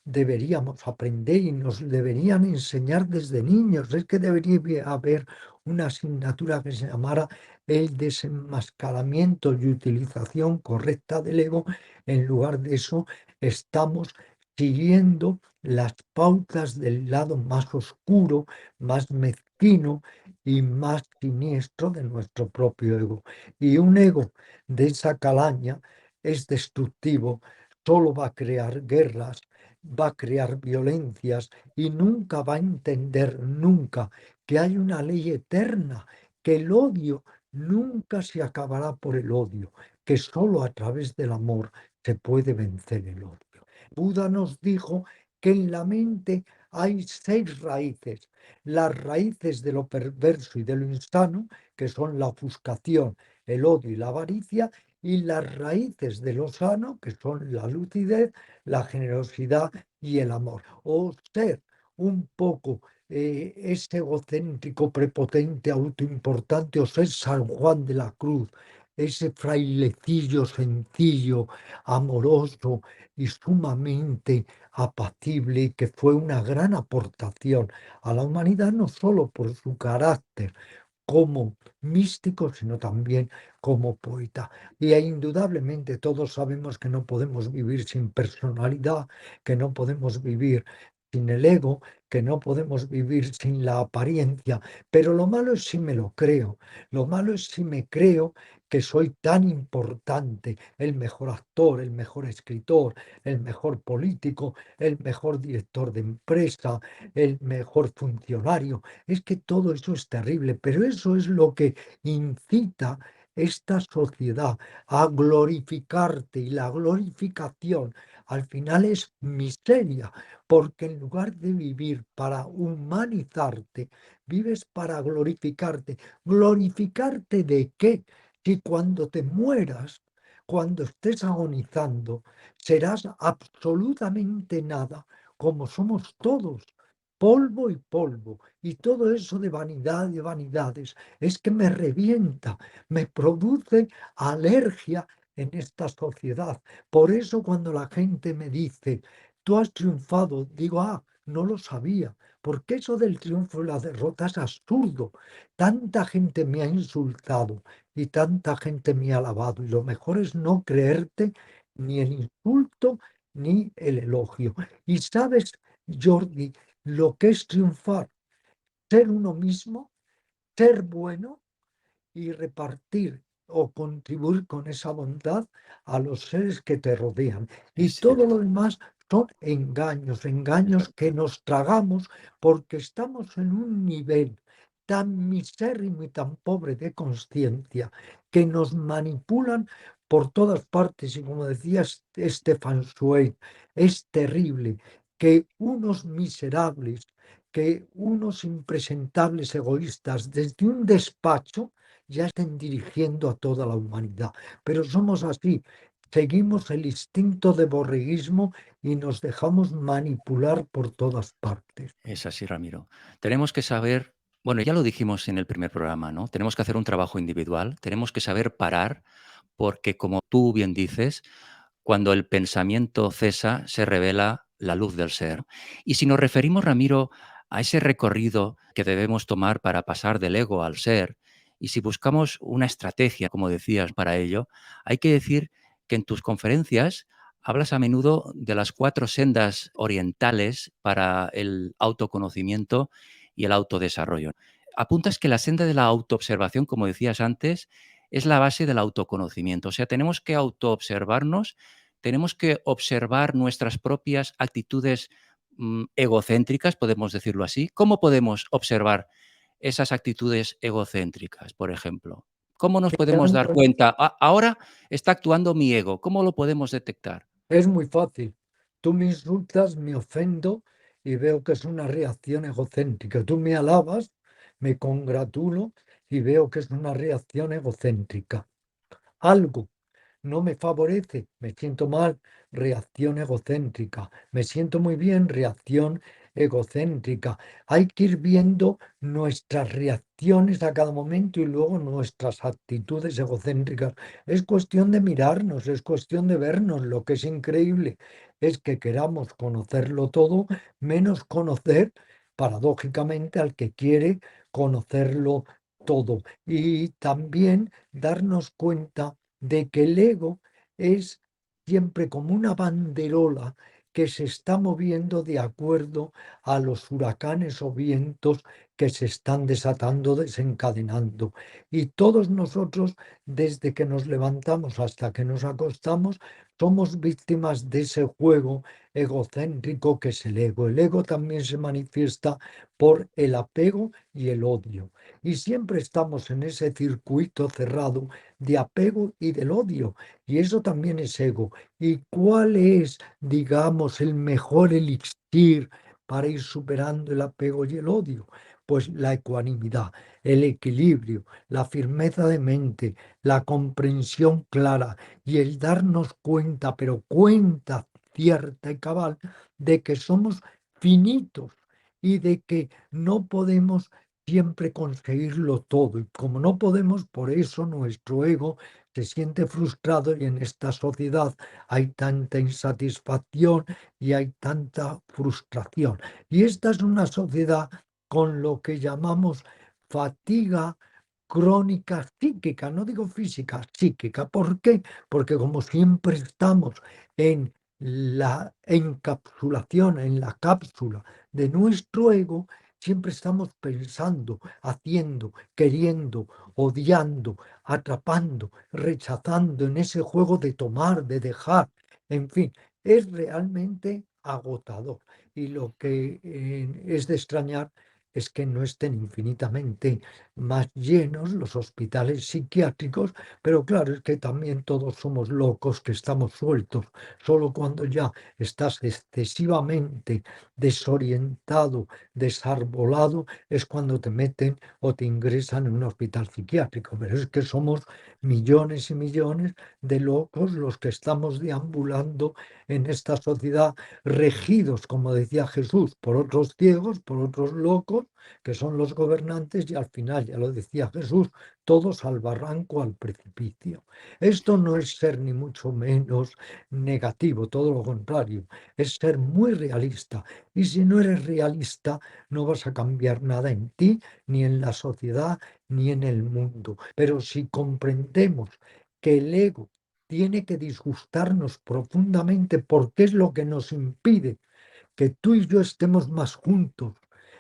deberíamos aprender y nos deberían enseñar desde niños, es que debería haber una asignatura que se llamara el desenmascaramiento y utilización correcta del ego. En lugar de eso, estamos siguiendo las pautas del lado más oscuro, más mezquino y más siniestro de nuestro propio ego. Y un ego de esa calaña es destructivo, solo va a crear guerras, va a crear violencias y nunca va a entender, nunca, que hay una ley eterna, que el odio nunca se acabará por el odio, que solo a través del amor se puede vencer el odio. Buda nos dijo que en la mente hay 6 raíces. Las raíces de lo perverso y de lo insano, que son la ofuscación, el odio y la avaricia, y las raíces de lo sano, que son la lucidez, la generosidad y el amor. O ser un poco ese egocéntrico, prepotente, autoimportante, o ser San Juan de la Cruz, ese frailecillo sencillo, amoroso y sumamente apacible, que fue una gran aportación a la humanidad, no solo por su carácter como místico, sino también como poeta. Y indudablemente todos sabemos que no podemos vivir sin personalidad, que no podemos vivir sin el ego, que no podemos vivir sin la apariencia, pero lo malo es si me lo creo, lo malo es si me creo que soy tan importante, el mejor actor, el mejor escritor, el mejor político, el mejor director de empresa, el mejor funcionario. Es que todo eso es terrible, pero eso es lo que incita esta sociedad a glorificarte y la glorificación al final es miseria, porque en lugar de vivir para humanizarte, vives para glorificarte. ¿Glorificarte de qué? Si cuando te mueras, cuando estés agonizando, serás absolutamente nada, como somos todos, polvo y polvo. Y todo eso de vanidad y vanidades es que me revienta, me produce alergia en esta sociedad. Por eso cuando la gente me dice, tú has triunfado, digo, no lo sabía, porque eso del triunfo y la derrota es absurdo. Tanta gente me ha insultado y tanta gente me ha alabado, y lo mejor es no creerte ni el insulto ni el elogio. Y sabes, Jordi, lo que es triunfar, ser uno mismo, ser bueno y repartir o contribuir con esa bondad a los seres que te rodean. Y es todo lo cierto, demás son engaños, engaños exacto. que nos tragamos porque estamos en un nivel tan misérrimo y tan pobre de conciencia que nos manipulan por todas partes. Y como decía Stefan Zweig, es terrible que unos miserables, que unos impresentables egoístas desde un despacho ya estén dirigiendo a toda la humanidad. Pero somos así, seguimos el instinto de borreguismo y nos dejamos manipular por todas partes. Es así, Ramiro. Tenemos que saber, bueno, ya lo dijimos en el primer programa, ¿no? Tenemos que hacer un trabajo individual, tenemos que saber parar, porque como tú bien dices, cuando el pensamiento cesa, se revela la luz del ser. Y si nos referimos, Ramiro, a ese recorrido que debemos tomar para pasar del ego al ser, y si buscamos una estrategia, como decías, para ello, hay que decir que en tus conferencias hablas a menudo de las 4 sendas orientales para el autoconocimiento y el autodesarrollo. Apuntas que la senda de la autoobservación, como decías antes, es la base del autoconocimiento. O sea, tenemos que autoobservarnos, tenemos que observar nuestras propias actitudes egocéntricas, podemos decirlo así. ¿Cómo podemos observar esas actitudes egocéntricas, por ejemplo? ¿Cómo nos podemos dar Mirando cuenta? Ahora está actuando mi ego. ¿Cómo lo podemos detectar? es muy fácil. Tú me insultas, me ofendo y veo que es una reacción egocéntrica. Tú me alabas, me congratulo y veo que es una reacción egocéntrica. Algo no me favorece, me siento mal, reacción egocéntrica, me siento muy bien, reacción egocéntrica. Hay que ir viendo nuestras reacciones a cada momento y luego nuestras actitudes egocéntricas. Es cuestión de mirarnos, es cuestión de vernos. Lo que es increíble es que queramos conocerlo todo, menos conocer, paradójicamente, al que quiere conocerlo todo. Y también darnos cuenta de que el ego es siempre como una banderola que se está moviendo de acuerdo a los huracanes o vientos que se están desatando, desencadenando. Y todos nosotros, desde que nos levantamos hasta que nos acostamos, somos víctimas de ese juego egocéntrico que es el ego. El ego también se manifiesta por el apego y el odio. Y siempre estamos en ese circuito cerrado de apego y del odio. Y eso también es ego. ¿Y cuál es, digamos, el mejor elixir para ir superando el apego y el odio? Pues la ecuanimidad, el equilibrio, la firmeza de mente, la comprensión clara y el darnos cuenta, pero cuenta cierta y cabal, de que somos finitos y de que no podemos siempre conseguirlo todo. Y como no podemos, por eso nuestro ego se siente frustrado y en esta sociedad hay tanta insatisfacción y hay tanta frustración. Y esta es una sociedad con lo que llamamos fatiga crónica psíquica, no digo física, psíquica. ¿Por qué? Porque como siempre estamos en la encapsulación, en la cápsula de nuestro ego, siempre estamos pensando, haciendo, queriendo, odiando, atrapando, rechazando en ese juego de tomar, de dejar, en fin, es realmente agotador. Y lo que es de extrañar es que no estén infinitamente más llenos los hospitales psiquiátricos, pero claro, es que también todos somos locos que estamos sueltos. Solo cuando ya estás excesivamente desorientado, desarbolado, es cuando te meten o te ingresan en un hospital psiquiátrico. Pero es que somos millones y millones de locos los que estamos deambulando en esta sociedad, regidos, como decía Jesús, por otros ciegos, por otros locos, que son los gobernantes, y al final, ya lo decía Jesús, todos al barranco, al precipicio. Esto no es ser ni mucho menos negativo, todo lo contrario, es ser muy realista. Y si no eres realista, no vas a cambiar nada en ti, ni en la sociedad, ni en el mundo. Pero si comprendemos que el ego tiene que disgustarnos profundamente porque es lo que nos impide que tú y yo estemos más juntos.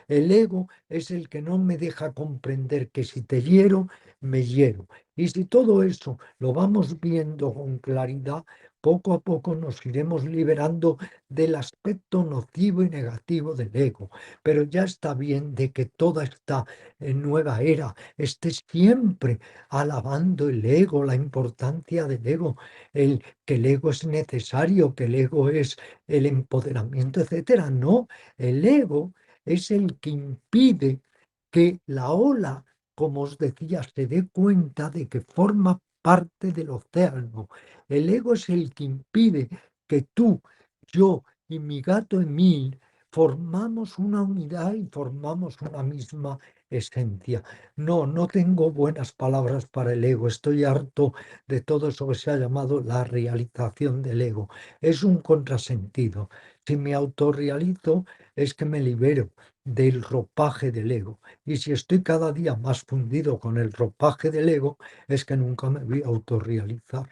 El ego es el que no me deja comprender que si te hiero, me hiero. Y si todo eso lo vamos viendo con claridad, poco a poco nos iremos liberando del aspecto nocivo y negativo del ego. Pero ya está bien de que toda esta nueva era esté siempre alabando el ego, la importancia del ego, que el ego es necesario, que el ego es el empoderamiento, etcétera. No, el ego es el que impide que la ola, como os decía, se dé cuenta de que forma parte del océano. El ego es el que impide que tú, yo y mi gato Emil formamos una unidad y formamos una misma esencia. No, no tengo buenas palabras para el ego. Estoy harto de todo eso que se ha llamado la realización del ego. Es un contrasentido. Si me autorrealizo, es que me libero del ropaje del ego. Y si estoy cada día más fundido con el ropaje del ego, es que nunca me voy a autorrealizar.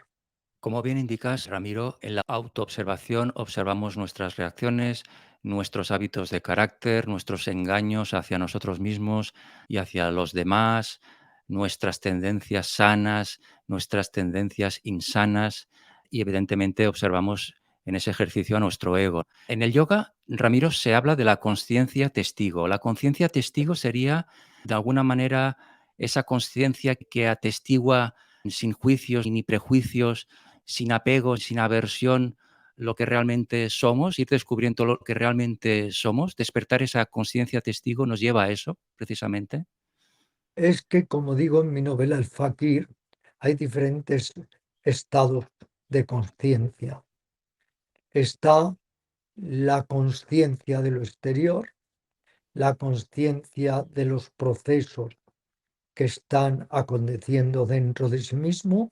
Como bien indicas, Ramiro, en la autoobservación observamos nuestras reacciones, nuestros hábitos de carácter, nuestros engaños hacia nosotros mismos y hacia los demás, nuestras tendencias sanas, nuestras tendencias insanas y evidentemente observamos en ese ejercicio a nuestro ego. En el yoga, Ramiro, se habla de la conciencia testigo. La conciencia testigo sería, de alguna manera, esa conciencia que atestigua sin juicios ni prejuicios, sin apego, sin aversión, lo que realmente somos, ir descubriendo lo que realmente somos, despertar esa conciencia testigo nos lleva a eso, precisamente. Es que, como digo en mi novela El Fakir, hay diferentes estados de conciencia. Está la conciencia de lo exterior, la conciencia de los procesos que están aconteciendo dentro de sí mismo,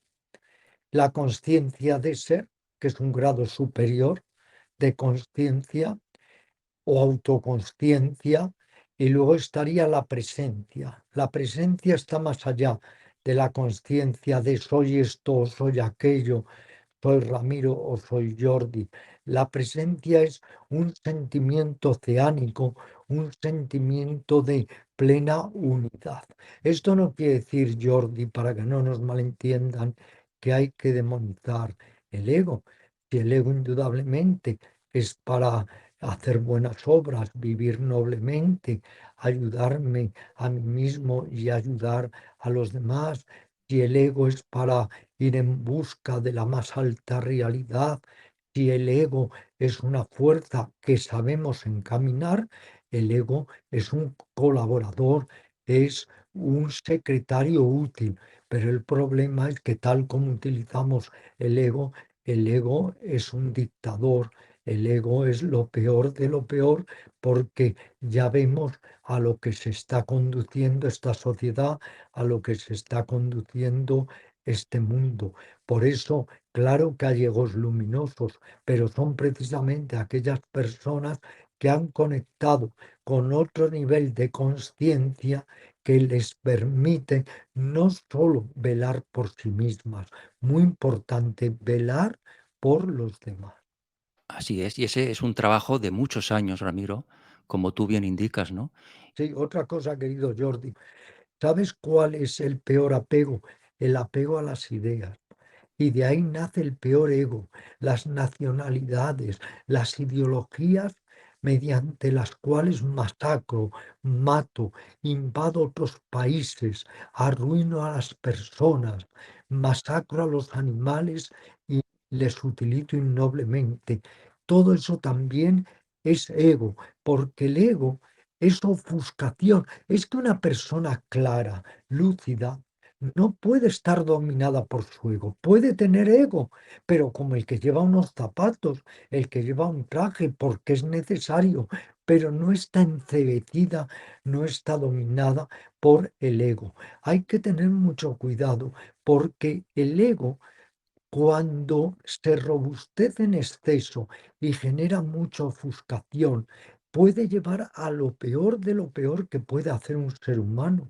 la conciencia de ser, que es un grado superior de conciencia o autoconsciencia, y luego estaría la presencia. La presencia está más allá de la conciencia de soy esto o soy aquello, soy Ramiro o soy Jordi. La presencia es un sentimiento oceánico, un sentimiento de plena unidad. Esto no quiere decir, Jordi, para que no nos malentiendan, que hay que demonizar el ego. Si el ego indudablemente es para hacer buenas obras, vivir noblemente, ayudarme a mí mismo y ayudar a los demás, si el ego es para ir en busca de la más alta realidad, si el ego es una fuerza que sabemos encaminar, el ego es un colaborador, es un secretario útil, pero el problema es que tal como utilizamos el ego es un dictador, el ego es lo peor de lo peor porque ya vemos a lo que se está conduciendo esta sociedad, a lo que se está conduciendo este mundo. Por eso, claro que hay egos luminosos, pero son precisamente aquellas personas que han conectado con otro nivel de conciencia que les permite no solo velar por sí mismas, muy importante, velar por los demás. Así es, y ese es un trabajo de muchos años, Ramiro, como tú bien indicas, ¿no? Sí, otra cosa, querido Jordi, ¿sabes cuál es el peor apego? El apego a las ideas. Y de ahí nace el peor ego, las nacionalidades, las ideologías mediante las cuales masacro, mato, invado otros países, arruino a las personas, masacro a los animales y les utilizo innoblemente. Todo eso también es ego, porque el ego es ofuscación. Es que una persona clara, lúcida, no puede estar dominada por su ego. Puede tener ego, pero como el que lleva unos zapatos, el que lleva un traje, porque es necesario, pero no está encebecida, no está dominada por el ego. Hay que tener mucho cuidado porque el ego, cuando se robustece en exceso y genera mucha ofuscación, puede llevar a lo peor de lo peor que puede hacer un ser humano.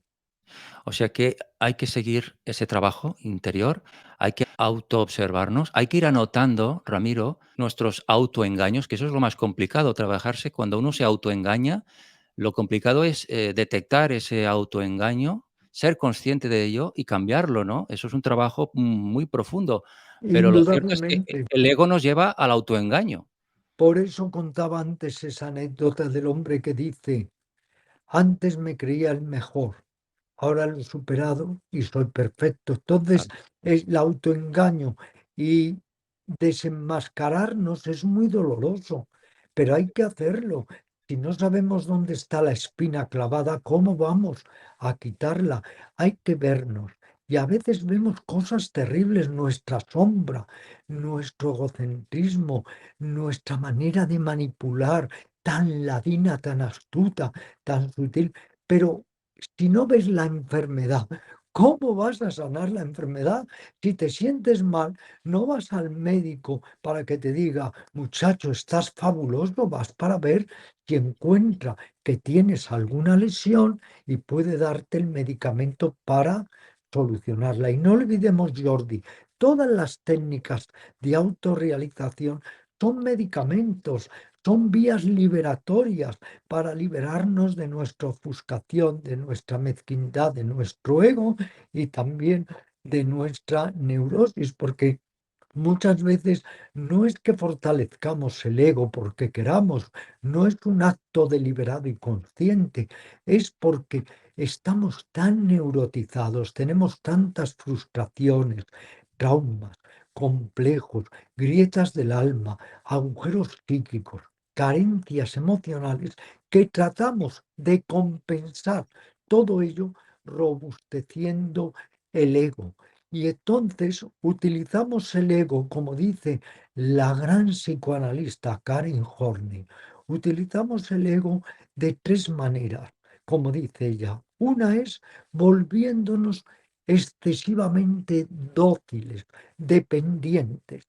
O sea que hay que seguir ese trabajo interior, hay que autoobservarnos, hay que ir anotando, Ramiro, nuestros autoengaños, que eso es lo más complicado, trabajarse cuando uno se autoengaña, lo complicado es detectar ese autoengaño, ser consciente de ello y cambiarlo, ¿no? Eso es un trabajo muy profundo, pero lo cierto es que indudablemente. el ego nos lleva al autoengaño. Por eso contaba antes esa anécdota del hombre que dice: "Antes me creía el mejor, ahora lo he superado y soy perfecto". Entonces, Claro. es el autoengaño y desenmascararnos es muy doloroso, pero hay que hacerlo. Si no sabemos dónde está la espina clavada, ¿cómo vamos a quitarla? Hay que vernos. Y a veces vemos cosas terribles, nuestra sombra, nuestro egocentrismo, nuestra manera de manipular, tan ladina, tan astuta, tan sutil. Pero si no ves la enfermedad, ¿cómo vas a sanar la enfermedad? Si te sientes mal, no vas al médico para que te diga: "Muchacho, estás fabuloso", vas para ver si encuentra que tienes alguna lesión y puede darte el medicamento para solucionarla. Y no olvidemos, Jordi, todas las técnicas de autorrealización son medicamentos, son vías liberatorias para liberarnos de nuestra ofuscación, de nuestra mezquindad, de nuestro ego y también de nuestra neurosis, porque muchas veces no es que fortalezcamos el ego porque queramos, no es un acto deliberado y consciente, es porque estamos tan neurotizados, tenemos tantas frustraciones, traumas, complejos, grietas del alma, agujeros psíquicos, carencias emocionales, que tratamos de compensar todo ello robusteciendo el ego. Y entonces utilizamos el ego, como dice la gran psicoanalista Karen Horney, utilizamos el ego de tres maneras, como dice ella. Una es volviéndonos excesivamente dóciles, dependientes.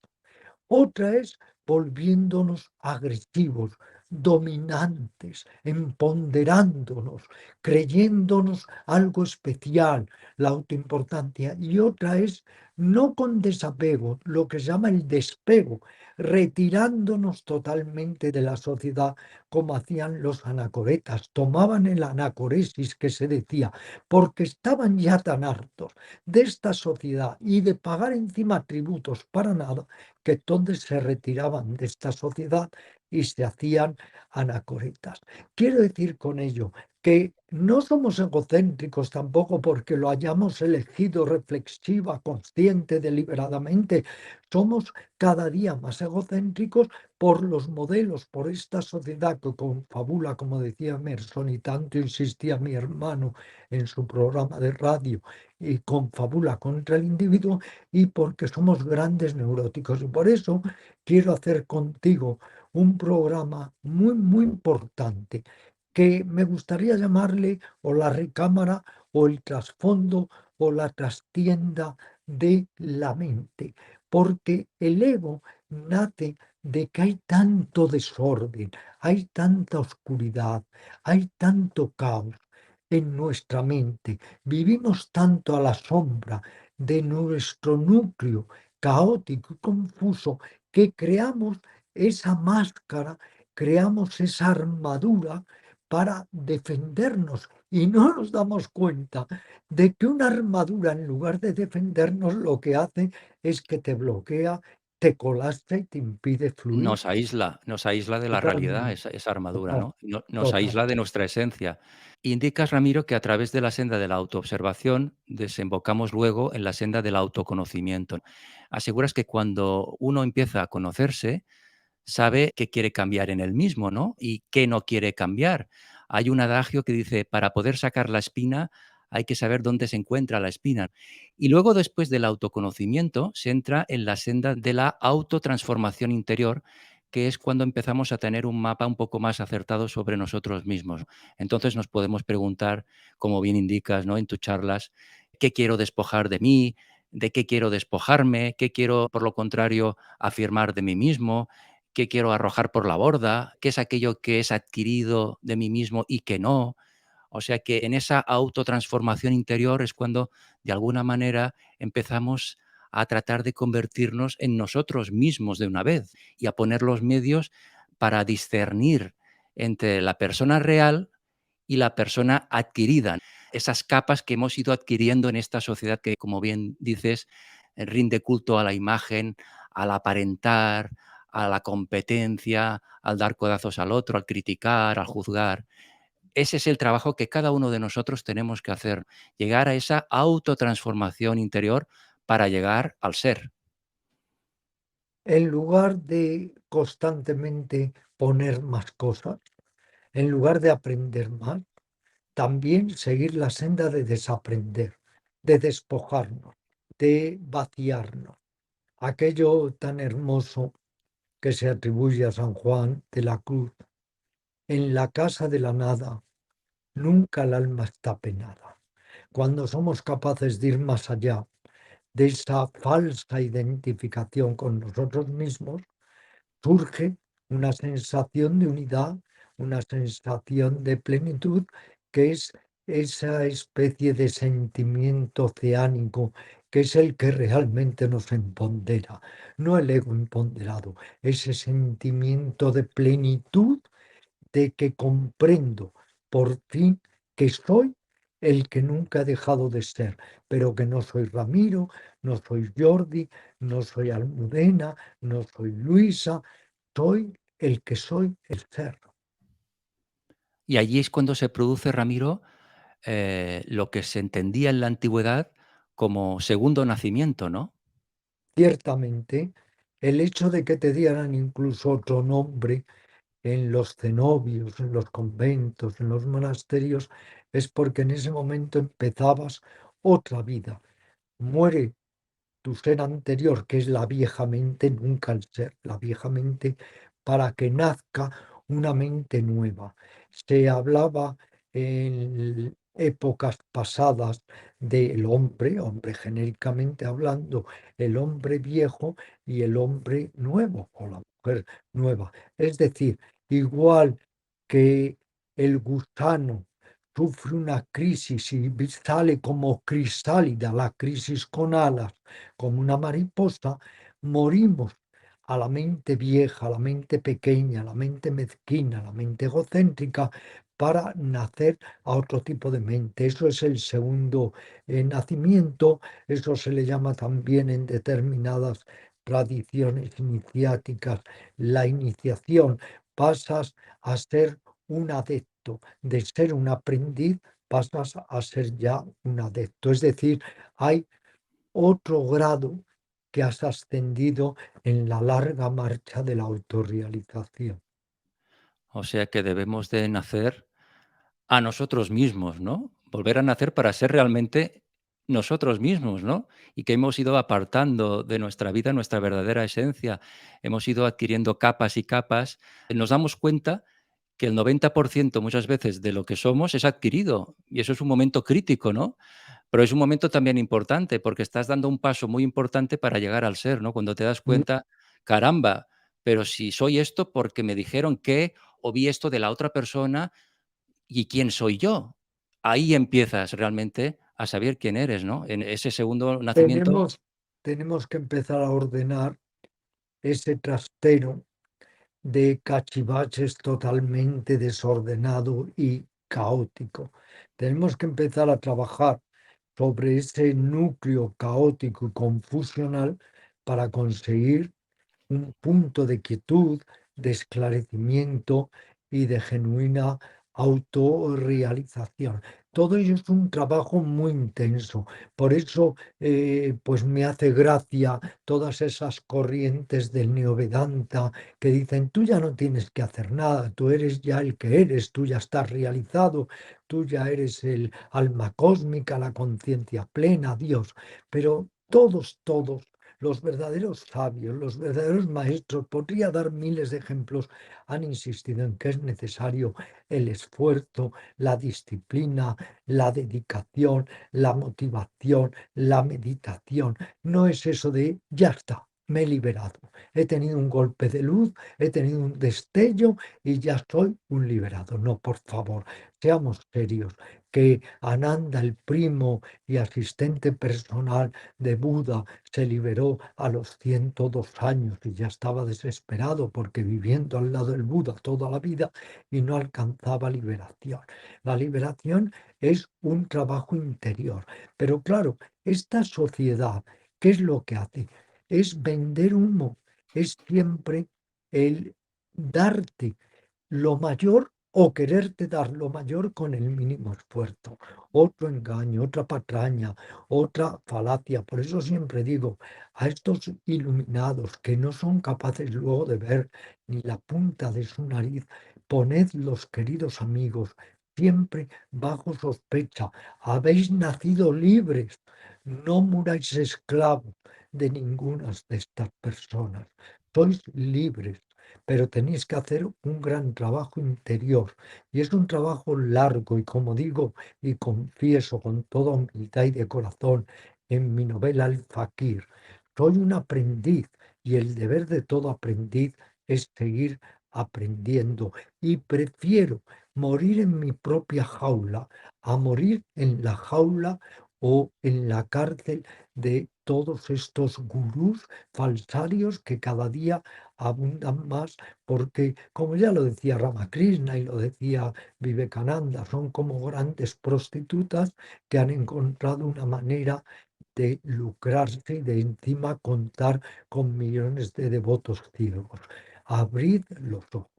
Otra es volviéndonos agresivos, dominantes, empoderándonos, creyéndonos algo especial, la autoimportancia. Y otra es no con desapego, lo que se llama el despego, retirándonos totalmente de la sociedad, como hacían los anacoretas. Tomaban el anacoresis que se decía, porque estaban ya tan hartos de esta sociedad y de pagar encima tributos para nada, que entonces se retiraban de esta sociedad y se hacían anacoretas. Quiero decir con ello que no somos egocéntricos tampoco porque lo hayamos elegido reflexiva, consciente, deliberadamente. Somos cada día más egocéntricos por los modelos, por esta sociedad que confabula, como decía Emerson, y tanto insistía mi hermano en su programa de radio, y confabula contra el individuo, y porque somos grandes neuróticos. Y por eso quiero hacer contigo un programa muy, muy importante que me gustaría llamarle o la recámara o el trasfondo o la trastienda de la mente, porque el ego nace de que hay tanto desorden, hay tanta oscuridad, hay tanto caos en nuestra mente, vivimos tanto a la sombra de nuestro núcleo caótico y confuso que creamos esa máscara, creamos esa armadura para defendernos y no nos damos cuenta de que una armadura en lugar de defendernos lo que hace es que te bloquea, te colapsa y te impide fluir. Nos aísla de la realidad Totalmente, esa armadura, total, ¿no? Nos total. aísla de nuestra esencia. Indicas, Ramiro, que a través de la senda de la autoobservación desembocamos luego en la senda del autoconocimiento. Aseguras que cuando uno empieza a conocerse, sabe qué quiere cambiar en él mismo, ¿no? Y qué no quiere cambiar. Hay un adagio que dice, para poder sacar la espina hay que saber dónde se encuentra la espina. Y luego, después del autoconocimiento, se entra en la senda de la autotransformación interior, que es cuando empezamos a tener un mapa un poco más acertado sobre nosotros mismos. Entonces nos podemos preguntar, como bien indicas, ¿no? En tus charlas, ¿qué quiero despojar de mí? ¿De qué quiero despojarme? ¿Qué quiero, por lo contrario, afirmar de mí mismo? ¿Qué quiero arrojar por la borda? ¿Qué es aquello que es adquirido de mí mismo y que no? O sea que en esa autotransformación interior es cuando, de alguna manera, empezamos a tratar de convertirnos en nosotros mismos de una vez y a poner los medios para discernir entre la persona real y la persona adquirida. esas capas que hemos ido adquiriendo en esta sociedad que, como bien dices, rinde culto a la imagen, al aparentar, a la competencia, al dar codazos al otro, al criticar, al juzgar. Ese es el trabajo que cada uno de nosotros tenemos que hacer, llegar a esa autotransformación interior para llegar al ser. En lugar de constantemente poner más cosas, en lugar de aprender más, también seguir la senda de desaprender, de despojarnos, de vaciarnos. Aquello tan hermoso que se atribuye a San Juan de la Cruz: en la casa de la nada nunca el alma está penada. Cuando somos capaces de ir más allá de esa falsa identificación con nosotros mismos, surge una sensación de unidad, una sensación de plenitud, que es esa especie de sentimiento oceánico que es el que realmente nos empodera, no el ego empoderado, ese sentimiento de plenitud, de que comprendo por fin que soy el que nunca he dejado de ser, pero que no soy Ramiro, no soy Jordi, no soy Almudena, no soy Luisa, soy el que soy, el ser. Y allí es cuando se produce, Ramiro, lo que se entendía en la antigüedad como segundo nacimiento, ¿no? Ciertamente, el hecho de que te dieran incluso otro nombre en los cenobios, en los conventos, en los monasterios, es porque en ese momento empezabas otra vida. Muere tu ser anterior, que es la vieja mente, nunca el ser, la vieja mente, para que nazca una mente nueva. Se hablaba en épocas pasadas del hombre, hombre genéricamente hablando, el hombre viejo y el hombre nuevo, o la mujer nueva. Es decir, igual que el gusano sufre una crisis y sale como crisálida, la crisis con alas, como una mariposa, morimos a la mente vieja, a la mente pequeña, a la mente mezquina, a la mente egocéntrica, para nacer a otro tipo de mente. Eso es el segundo nacimiento, eso se le llama también en determinadas tradiciones iniciáticas la iniciación. Pasas a ser un adepto, de ser un aprendiz pasas a ser ya un adepto. Es decir, hay otro grado que has ascendido en la larga marcha de la autorrealización. O sea que debemos de nacer a nosotros mismos, ¿no? Volver a nacer para ser realmente nosotros mismos, ¿no? Y que hemos ido apartando de nuestra vida nuestra verdadera esencia. Hemos ido adquiriendo capas y capas. Nos damos cuenta que el 90% muchas veces de lo que somos es adquirido y eso es un momento crítico, ¿no? Pero es un momento también importante porque estás dando un paso muy importante para llegar al ser, ¿no? Cuando te das Mm, cuenta, caramba, pero si soy esto porque me dijeron que o vi esto de la otra persona y quién soy yo. Ahí empiezas realmente a saber quién eres, ¿no? En ese segundo nacimiento. Tenemos, tenemos que empezar a ordenar ese trastero de cachivaches totalmente desordenado y caótico. Tenemos que empezar a trabajar sobre ese núcleo caótico y confusional para conseguir un punto de quietud, de esclarecimiento y de genuina autorrealización. Todo ello es un trabajo muy intenso. Por eso, pues me hace gracia todas esas corrientes del Neovedanta que dicen, tú ya no tienes que hacer nada, tú eres ya el que eres, tú ya estás realizado, tú ya eres el alma cósmica, la conciencia plena, Dios. Pero todos los verdaderos sabios, los verdaderos maestros, podría dar miles de ejemplos, han insistido en que es necesario el esfuerzo, la disciplina, la dedicación, la motivación, la meditación. No es eso de ya está, me he liberado, he tenido un golpe de luz, he tenido un destello y ya soy un liberado. No, por favor, seamos serios. que Ananda, el primo y asistente personal de Buda, se liberó a los 102 años y ya estaba desesperado porque viviendo al lado del Buda toda la vida y no alcanzaba liberación. La liberación es un trabajo interior. Pero claro, esta sociedad, ¿qué es lo que hace? Es vender humo, es siempre el darte lo mayor o quererte dar lo mayor con el mínimo esfuerzo. Otro engaño, otra patraña, otra falacia. Por eso siempre digo a estos iluminados que no son capaces luego de ver ni la punta de su nariz, ponedlos, queridos amigos, siempre bajo sospecha. Habéis nacido libres, no muráis esclavos de ninguna de estas personas. Sois libres, pero tenéis que hacer un gran trabajo interior. Y es un trabajo largo y como digo y confieso con toda humildad y de corazón en mi novela El Fakir, soy un aprendiz y el deber de todo aprendiz es seguir aprendiendo y prefiero morir en mi propia jaula a morir en la jaula o en la cárcel de todos estos gurús falsarios que cada día abundan más porque, como ya lo decía Ramakrishna y lo decía Vivekananda, son como grandes prostitutas que han encontrado una manera de lucrarse y de encima contar con millones de devotos ciegos. Abrid los ojos.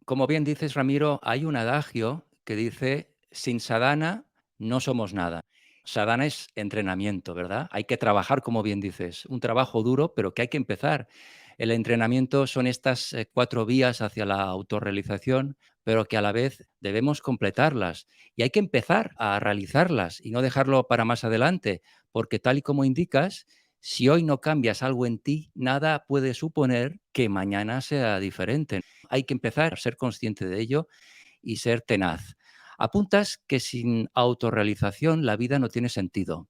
Como bien dices, Ramiro, hay un adagio que dice, sin sadhana no somos nada. Sadhana es entrenamiento, ¿verdad? Hay que trabajar, como bien dices, un trabajo duro, pero que hay que empezar. El entrenamiento son estas 4 vías hacia la autorrealización, pero que a la vez debemos completarlas y hay que empezar a realizarlas y no dejarlo para más adelante, porque tal y como indicas, si hoy no cambias algo en ti, nada puede suponer que mañana sea diferente. Hay que empezar a ser consciente de ello y ser tenaz. Apuntas que sin autorrealización la vida no tiene sentido.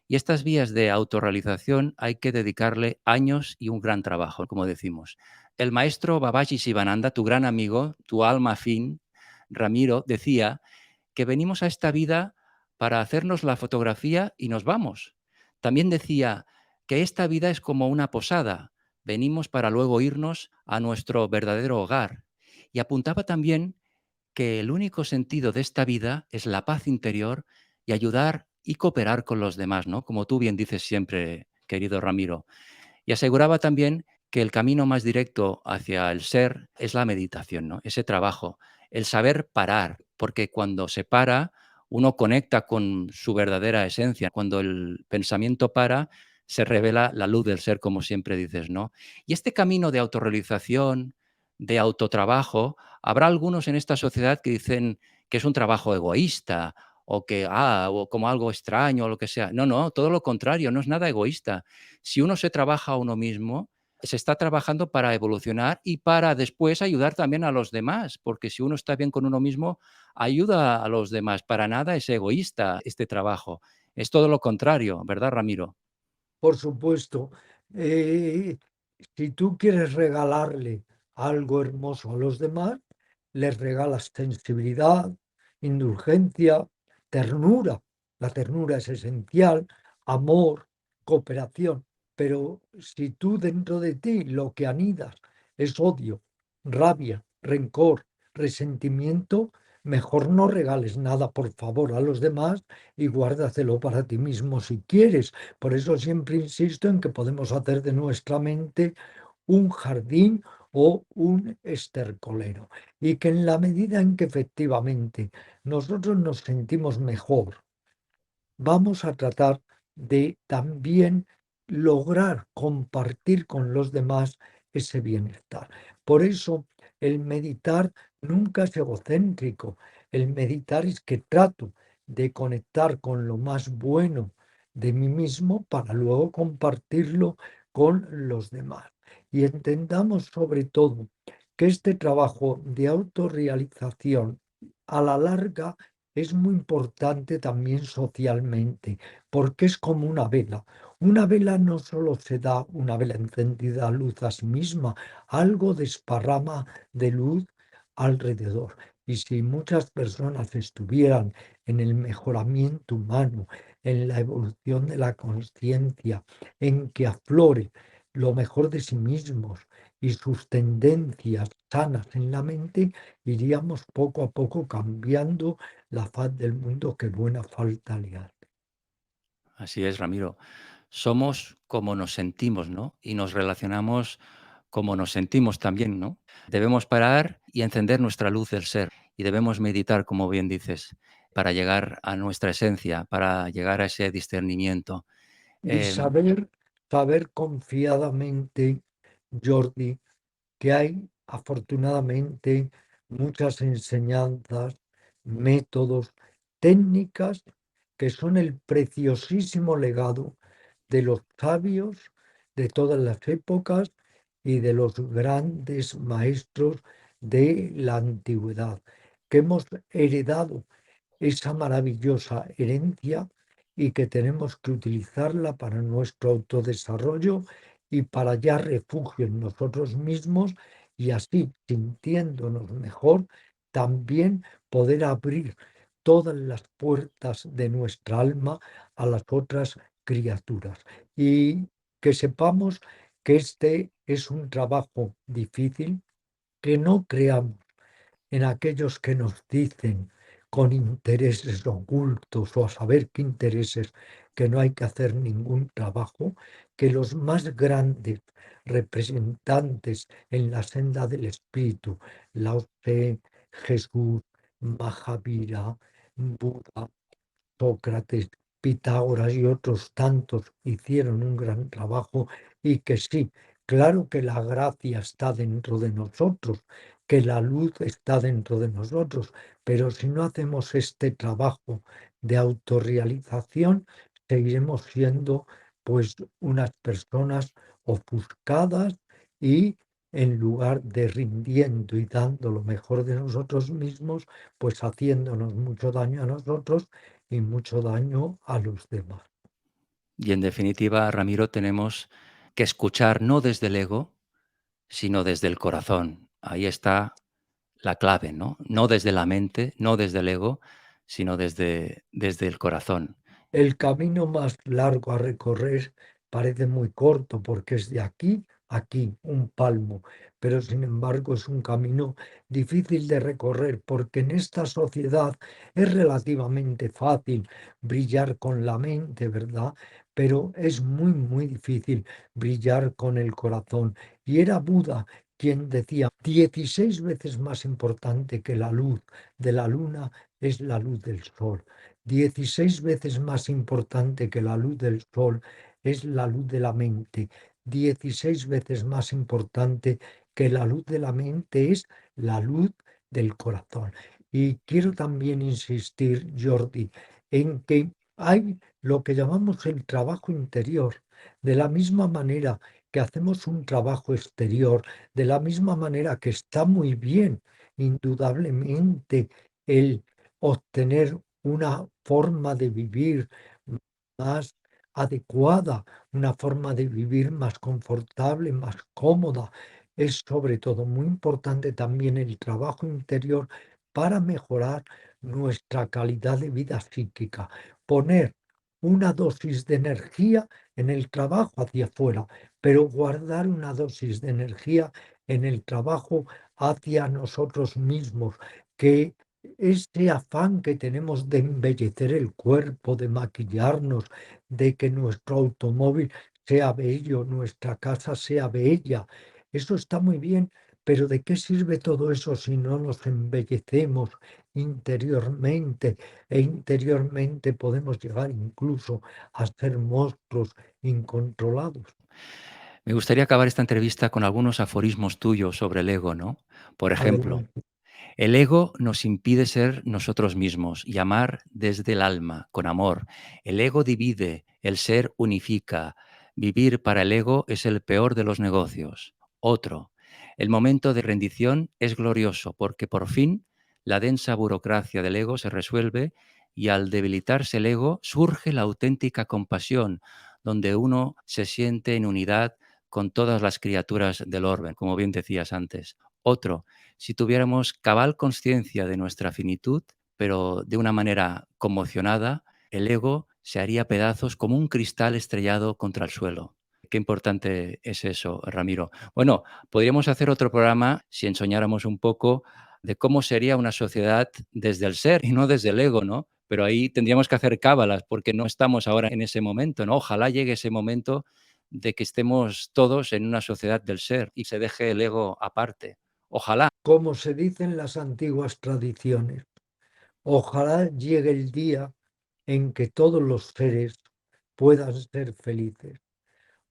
Y estas vías de autorrealización hay que dedicarle años y un gran trabajo, como decimos. El maestro Babaji Sivananda, tu gran amigo, tu alma afín, Ramiro, decía que venimos a esta vida para hacernos la fotografía y nos vamos. También decía que esta vida es como una posada, venimos para luego irnos a nuestro verdadero hogar. Y apuntaba también que el único sentido de esta vida es la paz interior y ayudar y cooperar con los demás, ¿no? Como tú bien dices siempre, querido Ramiro. Y aseguraba también que el camino más directo hacia el ser es la meditación, ¿no? Ese trabajo, el saber parar, porque cuando se para, uno conecta con su verdadera esencia. Cuando el pensamiento para, se revela la luz del ser, como siempre dices, ¿no? Y este camino de autorrealización, de autotrabajo, habrá algunos en esta sociedad que dicen que es un trabajo egoísta o que, o como algo extraño o lo que sea. No, no, todo lo contrario, no es nada egoísta. Si uno se trabaja a uno mismo, se está trabajando para evolucionar y para después ayudar también a los demás, porque si uno está bien con uno mismo, ayuda a los demás. Para nada es egoísta este trabajo. Es todo lo contrario, ¿verdad, Ramiro? Por supuesto, eh, si tú quieres regalarle algo hermoso a los demás, les regalas sensibilidad, indulgencia, ternura. La ternura es esencial, amor, cooperación. Pero si tú dentro de ti lo que anidas es odio, rabia, rencor, resentimiento, mejor no regales nada, por favor, a los demás y guárdatelo para ti mismo si quieres. Por eso siempre insisto en que podemos hacer de nuestra mente un jardín o un estercolero y que en la medida en que efectivamente nosotros nos sentimos mejor, vamos a tratar de también lograr compartir con los demás ese bienestar. Por eso el meditar nunca es egocéntrico. El meditar es que trato de conectar con lo más bueno de mí mismo para luego compartirlo con los demás. Y entendamos sobre todo que este trabajo de autorrealización a la larga es muy importante también socialmente, porque es como una vela. Una vela no solo se da una vela encendida a luz a sí misma, algo desparrama de luz alrededor. Y si muchas personas estuvieran en el mejoramiento humano, en la evolución de la conciencia, en que aflore lo mejor de sí mismos y sus tendencias sanas en la mente, iríamos poco a poco cambiando la faz del mundo que buena falta le hace. Así es, Ramiro. Somos como nos sentimos, ¿no? Y nos relacionamos como nos sentimos también, ¿no? Debemos parar y encender nuestra luz del ser y debemos meditar, como bien dices, para llegar a nuestra esencia, para llegar a ese discernimiento. Y Em, saber confiadamente, Jordi, que hay afortunadamente muchas enseñanzas, métodos, técnicas que son el preciosísimo legado de los sabios de todas las épocas y de los grandes maestros de la antigüedad, que hemos heredado esa maravillosa herencia y que tenemos que utilizarla para nuestro autodesarrollo y para hallar refugio en nosotros mismos y así, sintiéndonos mejor, también poder abrir todas las puertas de nuestra alma a las otras criaturas. Y que sepamos que este es un trabajo difícil, que no creamos en aquellos que nos dicen con intereses ocultos o a saber qué intereses que no hay que hacer ningún trabajo, que los más grandes representantes en la senda del espíritu, Lao Tse, Jesús, Mahavira, Buda, Sócrates, Pitágoras y otros tantos hicieron un gran trabajo y que sí, claro que la gracia está dentro de nosotros, que la luz está dentro de nosotros, pero si no hacemos este trabajo de autorrealización, seguiremos siendo pues unas personas ofuscadas y en lugar de rindiendo y dando lo mejor de nosotros mismos, pues haciéndonos mucho daño a nosotros y mucho daño a los demás. y en definitiva, Ramiro, tenemos que escuchar no desde el ego, sino desde el corazón. Ahí está la clave, ¿no? No desde la mente, no desde el ego, sino desde el corazón. El camino más largo a recorrer parece muy corto porque es de aquí a aquí, un palmo, pero sin embargo es un camino difícil de recorrer porque en esta sociedad es relativamente fácil brillar con la mente, ¿verdad? Pero es muy, muy difícil brillar con el corazón. Y era Buda quien decía, 16 veces más importante que la luz de la luna es la luz del sol. 16 veces más importante que la luz del sol es la luz de la mente. 16 veces más importante que la luz de la mente es la luz del corazón. Y quiero también insistir, Jordi, en que hay lo que llamamos el trabajo interior. De la misma manera que hacemos un trabajo exterior, de la misma manera que está muy bien, indudablemente, el obtener una forma de vivir más adecuada, una forma de vivir más confortable, más cómoda. Es sobre todo muy importante también el trabajo interior para mejorar nuestra calidad de vida psíquica. Poner una dosis de energía en el trabajo hacia afuera, pero guardar una dosis de energía en el trabajo hacia nosotros mismos, que ese afán que tenemos de embellecer el cuerpo, de maquillarnos, de que nuestro automóvil sea bello, nuestra casa sea bella, eso está muy bien, pero ¿de qué sirve todo eso si no nos embellecemos interiormente? E interiormente podemos llegar incluso a ser monstruos incontrolados. Me gustaría acabar esta entrevista con algunos aforismos tuyos sobre el ego, ¿no? Por ejemplo, Adelante. el ego nos impide ser nosotros mismos y amar desde el alma, con amor. El ego divide, el ser unifica. Vivir para el ego es el peor de los negocios. Otro, el momento de rendición es glorioso porque por fin la densa burocracia del ego se resuelve y al debilitarse el ego surge la auténtica compasión, donde uno se siente en unidad con todas las criaturas del orden, como bien decías antes. Otro, si tuviéramos cabal conciencia de nuestra finitud, pero de una manera conmocionada, el ego se haría pedazos como un cristal estrellado contra el suelo. Qué importante es eso, Ramiro. Bueno, podríamos hacer otro programa si ensoñáramos un poco de cómo sería una sociedad desde el ser y no desde el ego, ¿no? Pero ahí tendríamos que hacer cábalas porque no estamos ahora en ese momento, ¿no? Ojalá llegue ese momento de que estemos todos en una sociedad del ser y se deje el ego aparte. Ojalá. Como se dice en las antiguas tradiciones, ojalá llegue el día en que todos los seres puedan ser felices.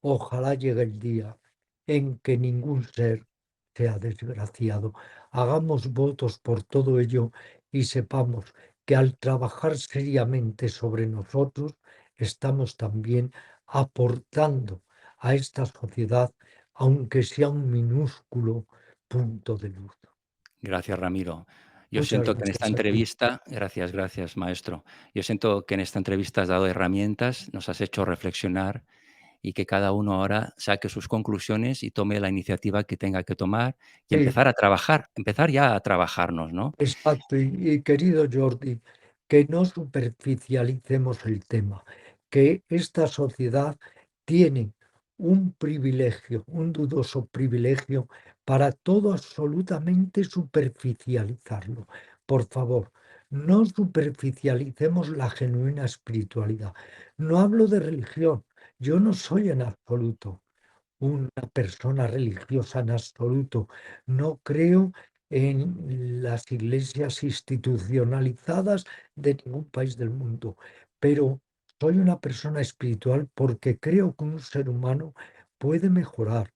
Ojalá llegue el día en que ningún ser sea desgraciado. Hagamos votos por todo ello y sepamos que al trabajar seriamente sobre nosotros, estamos también aportando a esta sociedad, aunque sea un minúsculo punto de luz. Gracias, Ramiro. Yo Muchas siento que en esta gracias a ti. entrevista, gracias, maestro. Yo siento que en esta entrevista has dado herramientas, nos has hecho reflexionar y que cada uno ahora saque sus conclusiones y tome la iniciativa que tenga que tomar y Sí, empezar a trabajar, empezar ya a trabajarnos, ¿no? exacto, y querido Jordi, que no superficialicemos el tema, que esta sociedad tiene un privilegio, un dudoso privilegio para todo absolutamente superficializarlo. Por favor, no superficialicemos la genuina espiritualidad. No hablo de religión, yo no soy en absoluto una persona religiosa en absoluto. No creo en las iglesias institucionalizadas de ningún país del mundo, pero soy una persona espiritual porque creo que un ser humano puede mejorar,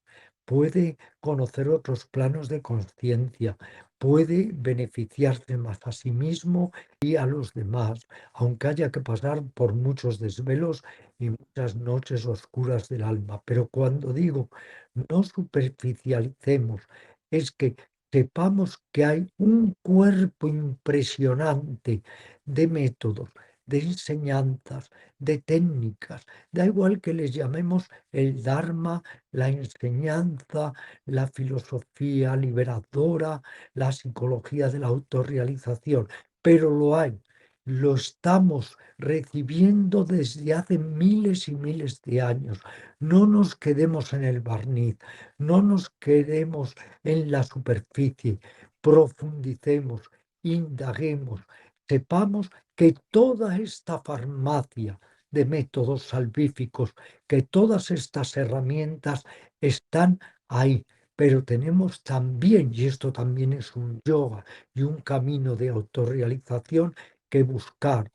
puede conocer otros planos de conciencia, puede beneficiarse más a sí mismo y a los demás, aunque haya que pasar por muchos desvelos y muchas noches oscuras del alma. Pero cuando digo no superficialicemos, es que sepamos que hay un cuerpo impresionante de métodos, de enseñanzas, de técnicas, da igual que les llamemos el Dharma, la enseñanza, la filosofía liberadora, la psicología de la autorrealización, pero lo hay. Lo estamos recibiendo desde hace miles y miles de años. No nos quedemos en el barniz, no nos quedemos en la superficie, profundicemos, indaguemos, sepamos que toda esta farmacia de métodos salvíficos, que todas estas herramientas están ahí, pero tenemos también, y esto también es un yoga y un camino de autorrealización, que buscar,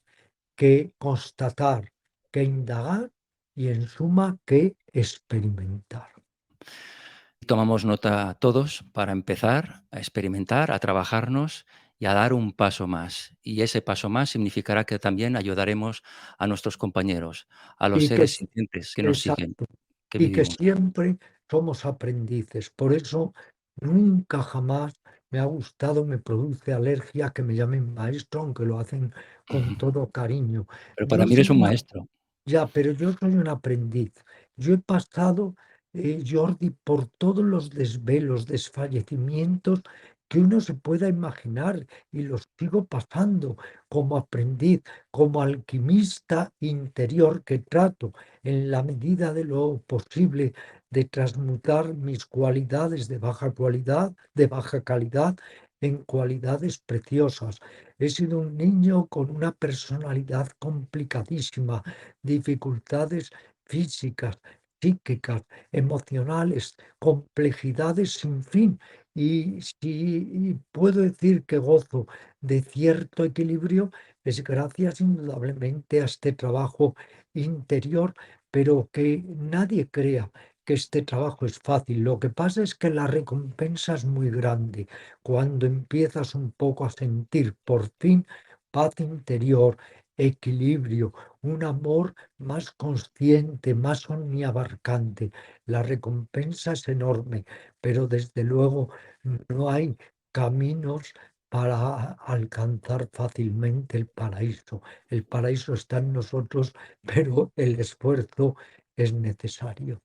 que constatar, que indagar y en suma que experimentar. Tomamos nota todos para empezar a experimentar, a trabajarnos y a dar un paso más. Y ese paso más significará que también ayudaremos a nuestros compañeros, a los Y que, seres sintientes que nos siguen, exacto, que y que vivimos. siempre somos aprendices. Por eso nunca jamás me ha gustado, me produce alergia que me llamen maestro, aunque lo hacen con todo cariño. Pero para Yo mí soy eres un una maestro. Ya, pero yo soy un aprendiz. Yo he pasado, Jordi, por todos los desvelos, desfallecimientos que uno se pueda imaginar y los sigo pasando como aprendiz, como alquimista interior que trato en la medida de lo posible de transmutar mis cualidades de baja cualidad, de baja calidad, en cualidades preciosas. He sido un niño con una personalidad complicadísima, dificultades físicas, psíquicas, emocionales, complejidades sin fin. Y si puedo decir que gozo de cierto equilibrio, es gracias indudablemente a este trabajo interior, pero que nadie crea que este trabajo es fácil. Lo que pasa es que la recompensa es muy grande cuando empiezas un poco a sentir por fin paz interior, equilibrio, un amor más consciente, más omniabarcante. La recompensa es enorme, pero desde luego no hay caminos para alcanzar fácilmente el paraíso. El paraíso está en nosotros, pero el esfuerzo es necesario.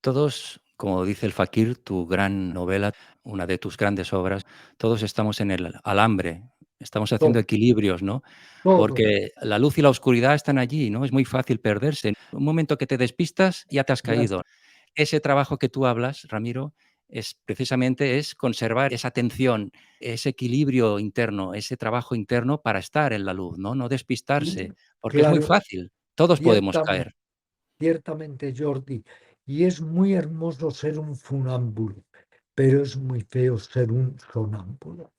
Todos Como dice el Fakir, tu gran novela, una de tus grandes obras, todos estamos en el alambre, estamos haciendo todo, equilibrios, ¿no? todo, Porque la luz y la oscuridad están allí, ¿no? Es muy fácil perderse. Un momento que te despistas, ya te has ya caído. está. Ese trabajo que tú hablas, Ramiro, es precisamente es conservar esa atención, ese equilibrio interno, ese trabajo interno para estar en la luz, ¿no? No despistarse, porque es muy Claro, fácil, todos podemos ciertamente. caer. Ciertamente, Jordi, y es muy hermoso ser un funámbulo, pero es muy feo ser un sonámbulo.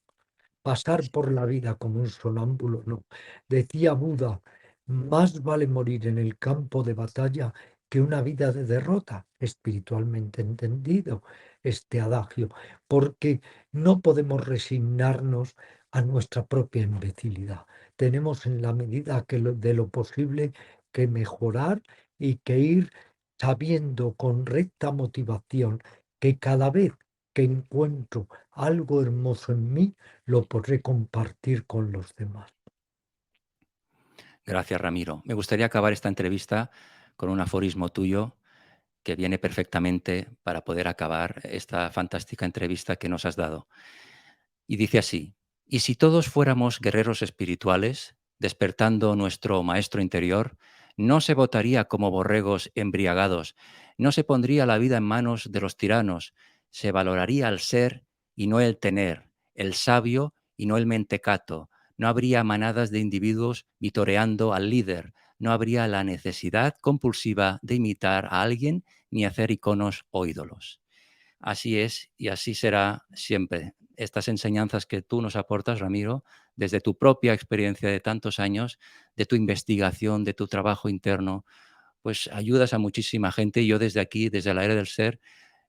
Pasar por la vida como un sonámbulo, no. Decía Buda, más vale morir en el campo de batalla que una vida de derrota, espiritualmente entendido, este adagio, porque no podemos resignarnos a nuestra propia imbecilidad. Tenemos en la medida de lo posible que mejorar y que ir sabiendo con recta motivación que cada vez que encuentro algo hermoso en mí, lo podré compartir con los demás. Gracias, Ramiro. Me gustaría acabar esta entrevista con un aforismo tuyo que viene perfectamente para poder acabar esta fantástica entrevista que nos has dado. Y dice así: ¿y si todos fuéramos guerreros espirituales, despertando nuestro maestro interior, no se votaría como borregos embriagados, no se pondría la vida en manos de los tiranos, se valoraría el ser y no el tener, el sabio y no el mentecato, no habría manadas de individuos vitoreando al líder, no habría la necesidad compulsiva de imitar a alguien ni hacer iconos o ídolos? Así es y así será siempre. Estas enseñanzas que tú nos aportas, Ramiro, desde tu propia experiencia de tantos años, de tu investigación, de tu trabajo interno, pues ayudas a muchísima gente y yo desde aquí, desde la era del ser,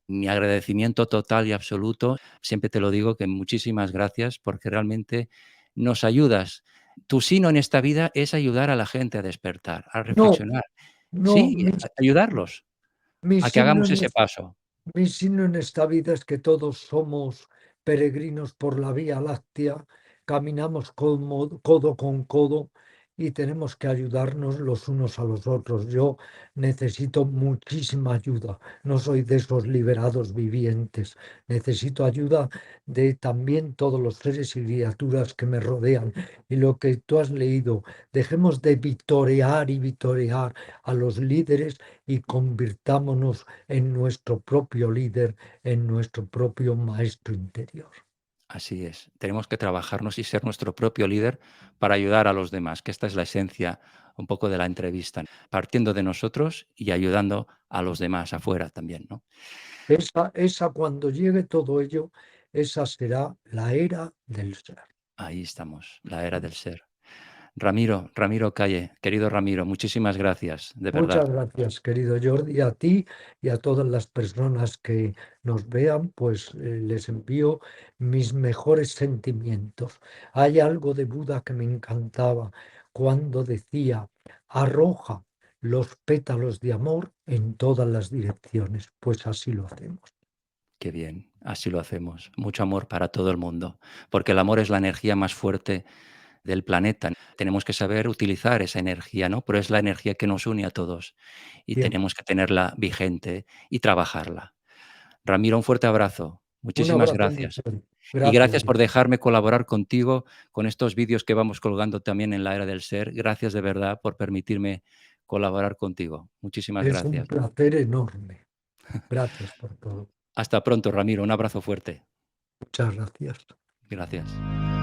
mi agradecimiento total y absoluto. Siempre te lo digo que muchísimas gracias porque realmente nos ayudas. Tu sino en esta vida es ayudar a la gente a despertar, a No, reflexionar. no, Sí, ayudarlos mi a que signo hagamos en ese paso. Mi signo en esta vida es que todos somos peregrinos por la Vía Láctea, caminamos codo con codo y tenemos que ayudarnos los unos a los otros. Yo necesito muchísima ayuda, no soy de esos liberados vivientes, necesito ayuda de también todos los seres y criaturas que me rodean. Y lo que tú has leído, dejemos de vitorear y vitorear a los líderes y convirtámonos en nuestro propio líder, en nuestro propio maestro interior. Así es, tenemos que trabajarnos y ser nuestro propio líder para ayudar a los demás, que esta es la esencia un poco de la entrevista, partiendo de nosotros y ayudando a los demás afuera también, ¿no? Esa cuando llegue todo ello, esa será la era del ser. Ahí estamos, la era del ser. Ramiro, Ramiro Calle, querido Ramiro, muchísimas gracias, de verdad. Muchas gracias, querido Jordi, a ti y a todas las personas que nos vean, pues les envío mis mejores sentimientos. Hay algo de Buda que me encantaba cuando decía, arroja los pétalos de amor en todas las direcciones, pues así lo hacemos. Qué bien, así lo hacemos. Mucho amor para todo el mundo, porque el amor es la energía más fuerte del planeta. Tenemos que saber utilizar esa energía, ¿no? Pero es la energía que nos une a todos y Bien, tenemos que tenerla vigente y trabajarla. Ramiro, un fuerte abrazo. un Muchísimas abrazo muy gracias. fuerte. Y Gracias. gracias por dejarme colaborar contigo con estos vídeos que vamos colgando también en la era del ser. Gracias de verdad por permitirme colaborar contigo. Muchísimas Es un gracias. placer enorme. Gracias por todo. Hasta pronto, Ramiro. Un abrazo fuerte. Muchas gracias. Gracias.